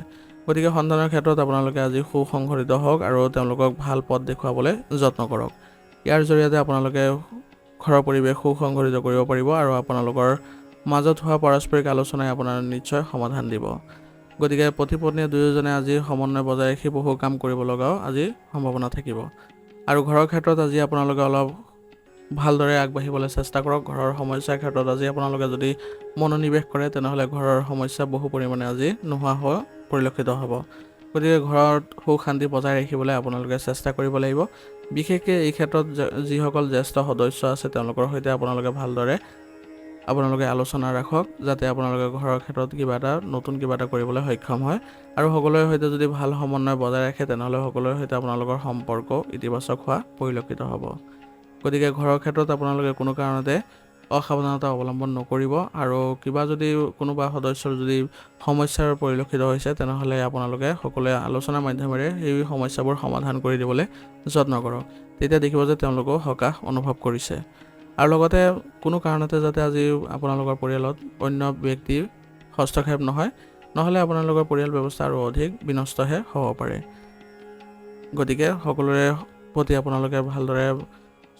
গতিকে সন্তানৰ ক্ষেত্ৰত আপোনালোকে আজি সুসংগঠিত হওক আৰু তেওঁলোকক ভাল পথ দেখুৱাবলৈ যত্ন কৰক। ইয়াৰ জৰিয়তে আপোনালোকে ঘৰৰ পৰিৱেশ সুসংগঠিত কৰিব পাৰিব আৰু আপোনালোকৰ মাজত হোৱা পাৰস্পৰিক আলোচনাই আপোনাৰ নিশ্চয় সমাধান দিব। গতিকে পতি পত্নীয়ে দুয়োজনে আজি সমন্বয় বজাই ৰাখি বহু কাম কৰিব লগাও আজি সম্ভাৱনা থাকিব। আৰু ঘৰৰ ক্ষেত্ৰত আজি আপোনালোকে অলপ ভালদৰে আগবাঢ়িবলৈ চেষ্টা কৰক। ঘৰৰ সমস্যাৰ ক্ষেত্ৰত আজি আপোনালোকে যদি মনোনিৱেশ কৰে তেনেহ'লে ঘৰৰ সমস্যা বহু পৰিমাণে আজি নোহোৱা হোৱা পৰিলক্ষিত হ'ব। গতিকে ঘৰত সুখ শান্তি বজাই ৰাখিবলৈ আপোনালোকে চেষ্টা কৰিব লাগিব। বিশেষকৈ এই ক্ষেত্ৰত যিসকল জ্যেষ্ঠ সদস্য আছে তেওঁলোকৰ সৈতে আপোনালোকে ভালদৰে আলোচনা ৰাখক, যাতে আপোনালোকে ঘৰৰ ক্ষেত্ৰত নতুন কিবা এটা কৰিবলৈ সক্ষম হয়। আৰু সকলোৰে সৈতে যদি ভাল সমন্বয় বজাই ৰাখে তেনেহ'লে সকলোৰে সৈতে আপোনালোকৰ সম্পৰ্ক ইতিবাচক হোৱা পৰিলক্ষিত হ'ব। গতিকে ঘৰৰ ক্ষেত্ৰত আপোনালোকে কোনো কাৰণতে অসাৱধানতা অৱলম্বন নকৰিব। আৰু কিবা যদি কোনোবা সদস্যৰ যদি সমস্যাৰ পৰিলক্ষিত হৈছে তেনেহ'লে আপোনালোকে সকলোৱে আলোচনাৰ মাধ্যমেৰে সেই সমস্যাবোৰ সমাধান কৰি দিবলৈ যত্ন কৰক। তেতিয়া দেখিব যে তেওঁলোকেও সকাহ অনুভৱ কৰিছে। আৰু লগতে কোনো কাৰণতে যাতে আজি আপোনালোকৰ পৰিয়ালত অন্য ব্যক্তি হস্তক্ষেপ নহ'লে আপোনালোকৰ পৰিয়াল ব্যৱস্থা আৰু অধিক বিনষ্টহে হ'ব পাৰে। গতিকে সকলোৰে প্ৰতি আপোনালোকে ভালদৰে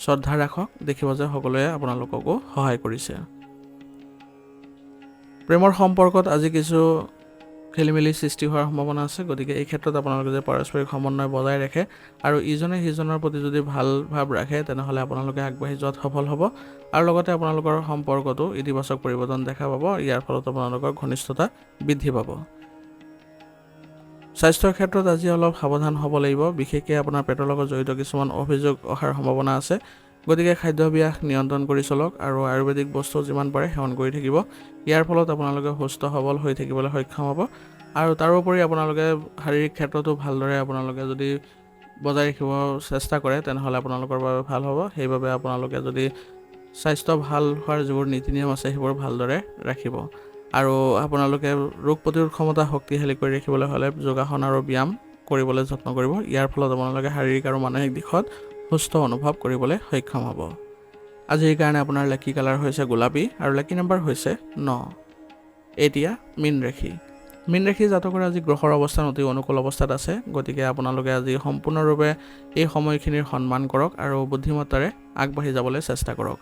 শ্ৰদ্ধা ৰাখক, দেখিব যে সকলোৱে আপোনালোককো সহায় কৰিছে। প্ৰেমৰ সম্পৰ্কত আজি কিছু খেলিমেলি সৃষ্টি হোৱাৰ সম্ভাৱনা আছে। গতিকে এই ক্ষেত্ৰত আপোনালোকে যে পাৰস্পৰিক সমন্বয় বজাই ৰাখে আৰু ইজনে সিজনৰ প্ৰতি যদি ভাল ভাৱ ৰাখে তেনেহ'লে আপোনালোকে আগবাঢ়ি যোৱাত সফল হ'ব। আৰু লগতে আপোনালোকৰ সম্পৰ্কতো ইতিবাচক পৰিৱৰ্তন দেখা পাব। ইয়াৰ ফলত আপোনালোকৰ ঘনিষ্ঠতা বৃদ্ধি পাব। স্বাস্থ্যৰ ক্ষেত্ৰত আজি অলপ সাৱধান হ'ব লাগিব। বিশেষকৈ আপোনাৰ পেটৰ লগত জড়িত কিছুমান অভিযোগ অহাৰ সম্ভাৱনা আছে। গতিকে খাদ্যাভ্যাস নিয়ন্ত্ৰণ কৰি চলক আৰু আয়ুৰ্বেদিক বস্তু যিমান পাৰে সেৱন কৰি থাকিব। ইয়াৰ ফলত আপোনালোকে সুস্থ সবল হৈ থাকিবলৈ সক্ষম হ'ব। আৰু তাৰোপৰি আপোনালোকে শাৰীৰিক ক্ষেত্ৰতো ভালদৰে আপোনালোকে যদি বজাই ৰাখিব চেষ্টা কৰে তেনেহ'লে আপোনালোকৰ বাবে ভাল হ'ব। সেইবাবে আপোনালোকে যদি স্বাস্থ্য ভাল হোৱাৰ যিবোৰ নীতি নিয়ম আছে সেইবোৰ ভালদৰে ৰাখিব। আৰু আপোনালোকে ৰোগ প্ৰতিৰোধ ক্ষমতা শক্তিশালী কৰি ৰাখিবলৈ হ'লে যোগাসন আৰু ব্যায়াম কৰিবলৈ যত্ন কৰিব। ইয়াৰ ফলত আপোনালোকে শাৰীৰিক আৰু মানসিক দিশত সুস্থ অনুভৱ কৰিবলৈ সক্ষম হ'ব। আজিৰ কাৰণে আপোনাৰ লাকি কালাৰ হৈছে গোলাপী আৰু লাকি নম্বৰ হৈছে 9। এতিয়া মীন ৰাশি জাতকৰ আজি গ্ৰহৰ অৱস্থান অতি অনুকূল অৱস্থাত আছে। গতিকে আপোনালোকে আজি সম্পূৰ্ণৰূপে এই সময়খিনিৰ সন্মান কৰক আৰু বুদ্ধিমত্তাৰে আগবাঢ়ি যাবলৈ চেষ্টা কৰক।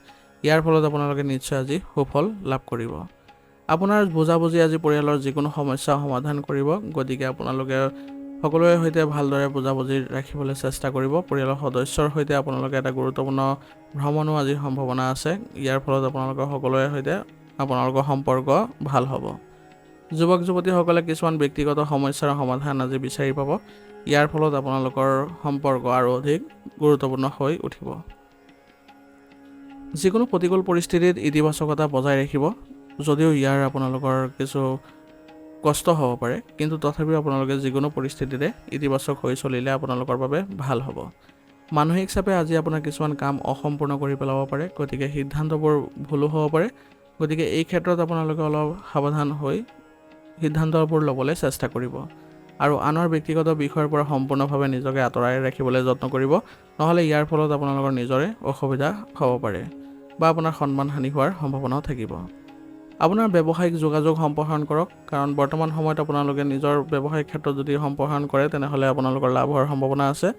ইয়াৰ ফলত আপোনালোকে নিশ্চয় আজি সুফল লাভ কৰিব। আপোনাৰ বুজাবুজি আজি পৰিয়ালৰ যিকোনো সমস্যা সমাধান কৰিব। গতিকে আপোনালোকে সকলোৰে সৈতে ভালদৰে বুজাবুজি ৰাখিবলৈ চেষ্টা কৰিব। পৰিয়ালৰ সদস্যৰ সৈতে আপোনালোকে এটা গুৰুত্বপূৰ্ণ ভ্ৰমণো আজিৰ সম্ভাৱনা আছে। ইয়াৰ ফলত আপোনালোকৰ সকলোৰে সৈতে আপোনালোকৰ সম্পৰ্ক ভাল হ'ব। যুৱক যুৱতীসকলে কিছুমান ব্যক্তিগত সমস্যাৰ সমাধান আজি বিচাৰি পাব। ইয়াৰ ফলত আপোনালোকৰ সম্পৰ্ক আৰু অধিক গুৰুত্বপূৰ্ণ হৈ উঠিব। যিকোনো প্ৰতিকূল পৰিস্থিতিত ইতিবাচকতা বজাই ৰাখিব। যদিও ইয়াৰ আপোনালোকৰ কিছু কষ্ট হ'ব পাৰে, কিন্তু তথাপিও আপোনালোকে যিকোনো পৰিস্থিতিতে ইতিবাচক হৈ চলিলে আপোনালোকৰ বাবে ভাল হ'ব। মানসিক চাপে আজি আপোনাৰ কিছুমান কাম অসম্পূৰ্ণ কৰি পেলাব পাৰে। গতিকে সিদ্ধান্তবোৰ ভুলো হ'ব পাৰে। গতিকে এই ক্ষেত্ৰত আপোনালোকে অলপ সাৱধান হৈ সিদ্ধান্তবোৰ ল'বলৈ চেষ্টা কৰিব। আৰু আনৰ ব্যক্তিগত বিষয়ৰ পৰা সম্পূৰ্ণভাৱে নিজকে আঁতৰাই ৰাখিবলৈ যত্ন কৰিব। নহ'লে ইয়াৰ ফলত আপোনালোকৰ নিজৰে অসুবিধা হ'ব পাৰে বা আপোনাৰ সন্মান হানি হোৱাৰ সম্ভাৱনাও থাকিব। আপোনাৰ ব্যৱসায়িক যোগাযোগ সম্প্ৰসাৰণ কৰক, কাৰণ বৰ্তমান সময়ত আপোনালোকে নিজৰ ব্যৱসায়িক ক্ষেত্ৰত যদি সম্প্ৰসাৰণ কৰে তেনেহ'লে আপোনালোকৰ লাভ হোৱাৰ সম্ভাৱনা আছে।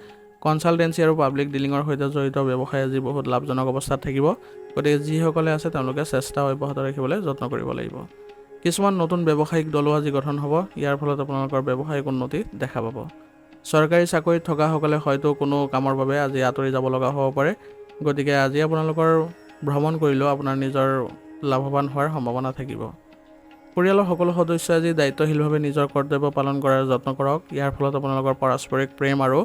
কনচালটেঞ্চি আৰু পাব্লিক ডিলিঙৰ সৈতে জড়িত ব্যৱসায় আজি বহুত লাভজনক অৱস্থাত থাকিব। গতিকে যিসকলে আছে তেওঁলোকে চেষ্টা অব্যাহত ৰাখিবলৈ যত্ন কৰিব লাগিব। কিছুমান নতুন ব্যৱসায়িক দলো আজি গঠন হ'ব। ইয়াৰ ফলত আপোনালোকৰ ব্যৱসায়িক উন্নতি দেখা পাব। চৰকাৰী চাকৰিত থকাসকলে হয়তো কোনো কামৰ বাবে আজি আঁতৰি যাব লগা হ'ব পাৰে। গতিকে আজি আপোনালোকৰ ভ্ৰমণ কৰিলেও আপোনাৰ নিজৰ লাভৱান হোৱাৰ সম্ভাৱনা থাকিব। পৰিয়ালৰ সকলো সদস্যই আজি দায়িত্বশীলভাৱে নিজৰ কৰ্তব্য পালন কৰাৰ যত্ন কৰক। ইয়াৰ ফলত আপোনালোকৰ পাৰস্পৰিক প্ৰেম আৰু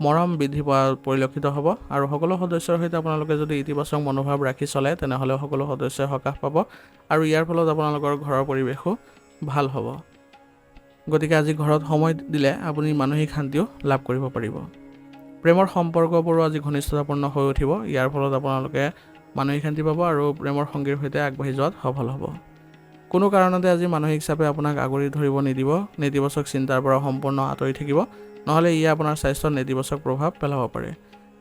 মৰম বৃদ্ধি পোৱা পৰিলক্ষিত হ'ব। আৰু সকলো সদস্যৰ সৈতে আপোনালোকে যদি ইতিবাচক মনোভাৱ ৰাখি চলে তেনেহ'লে সকলো সদস্যই সকাহ পাব আৰু ইয়াৰ ফলত আপোনালোকৰ ঘৰৰ পৰিৱেশো ভাল হ'ব। গতিকে আজি ঘৰত সময় দিলে আপুনি মানসিক শান্তিও লাভ কৰিব পাৰিব। প্ৰেমৰ সম্পৰ্কবোৰো আজি ঘনিষ্ঠতাপূৰ্ণ হৈ উঠিব। ইয়াৰ ফলত আপোনালোকে মানসিক শান্তি পাব আৰু প্ৰেমৰ সংগীৰ সৈতে আগবাঢ়ি যোৱাত সফল হ'ব। কোনো কাৰণতে আজি মানসিক চাপে আপোনাক আগুৰি ধৰিব নিদিব। নেতিবাচক চিন্তাৰ পৰা সম্পূৰ্ণ আঁতৰি থাকিব, নহ'লে ইয়ে আপোনাৰ স্বাস্থ্যত নেতিবাচক প্ৰভাৱ পেলাব পাৰে।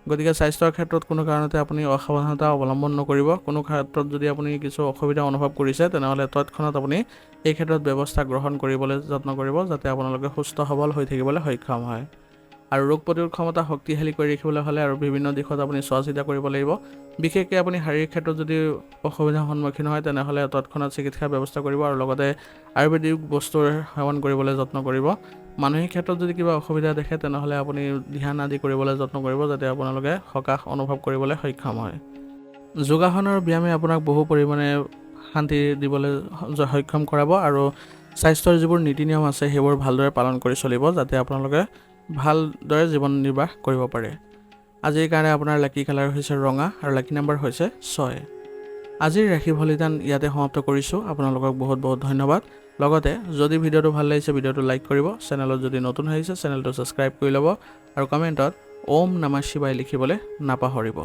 গতিকে স্বাস্থ্যৰ ক্ষেত্ৰত কোনো কাৰণতে আপুনি অসাৱধানতা অৱলম্বন নকৰিব। কোনো ক্ষেত্ৰত যদি আপুনি কিছু অসুবিধা অনুভৱ কৰিছে তেনেহ'লে তৎক্ষণাত আপুনি এই ক্ষেত্ৰত ব্যৱস্থা গ্ৰহণ কৰিবলৈ যত্ন কৰিব, যাতে আপোনালোকে সুস্থ সবল হৈ থাকিবলৈ সক্ষম হয়। আৰু ৰোগ প্ৰতিৰোধ ক্ষমতা শক্তিশালী কৰি ৰাখিবলৈ হ'লে আৰু বিভিন্ন দিশত আপুনি চোৱা চিতা কৰিব লাগিব। বিশেষকৈ আপুনি শাৰীৰিক ক্ষেত্ৰত যদি অসুবিধাৰ সন্মুখীন হয় তেনেহ'লে তৎক্ষণাত চিকিৎসাৰ ব্যৱস্থা কৰিব আৰু লগতে আয়ুৰ্বেদিক বস্তুৰ সেৱন কৰিবলৈ যত্ন কৰিব। মানসিক ক্ষেত্ৰত যদি কিবা অসুবিধা দেখে তেনেহ'লে আপুনি ধ্যান আদি কৰিবলৈ যত্ন কৰিব, যাতে আপোনালোকে সকাহ অনুভৱ কৰিবলৈ সক্ষম হয়। যোগাসন আৰু ব্যায়ামে আপোনাক বহু পৰিমাণে শান্তি দিবলৈ সক্ষম কৰাব আৰু স্বাস্থ্যৰ যিবোৰ নীতি নিয়ম আছে সেইবোৰ ভালদৰে পালন কৰি চলিব, যাতে আপোনালোকে ভালদৰে জীৱন নিৰ্বাহ কৰিব পাৰে। আজিৰ কাৰণে আপোনাৰ লাকি কালাৰ হৈছে ৰঙা আৰু লাকি নাম্বাৰ হৈছে 6। আজিৰ ৰাশি ফলিতান ইয়াতে সমাপ্ত কৰিছোঁ। আপোনালোকক বহুত বহুত ধন্যবাদ। লগতে যদি ভিডিঅ'টো ভাল লাগিছে ভিডিঅ'টো লাইক কৰিব, চেনেলত যদি নতুন আহিছে চেনেলটো ছাবস্ক্ৰাইব কৰি ল'ব আৰু কমেণ্টত ওম নমঃ শিৱায় লিখিবলৈ নাপাহৰিব।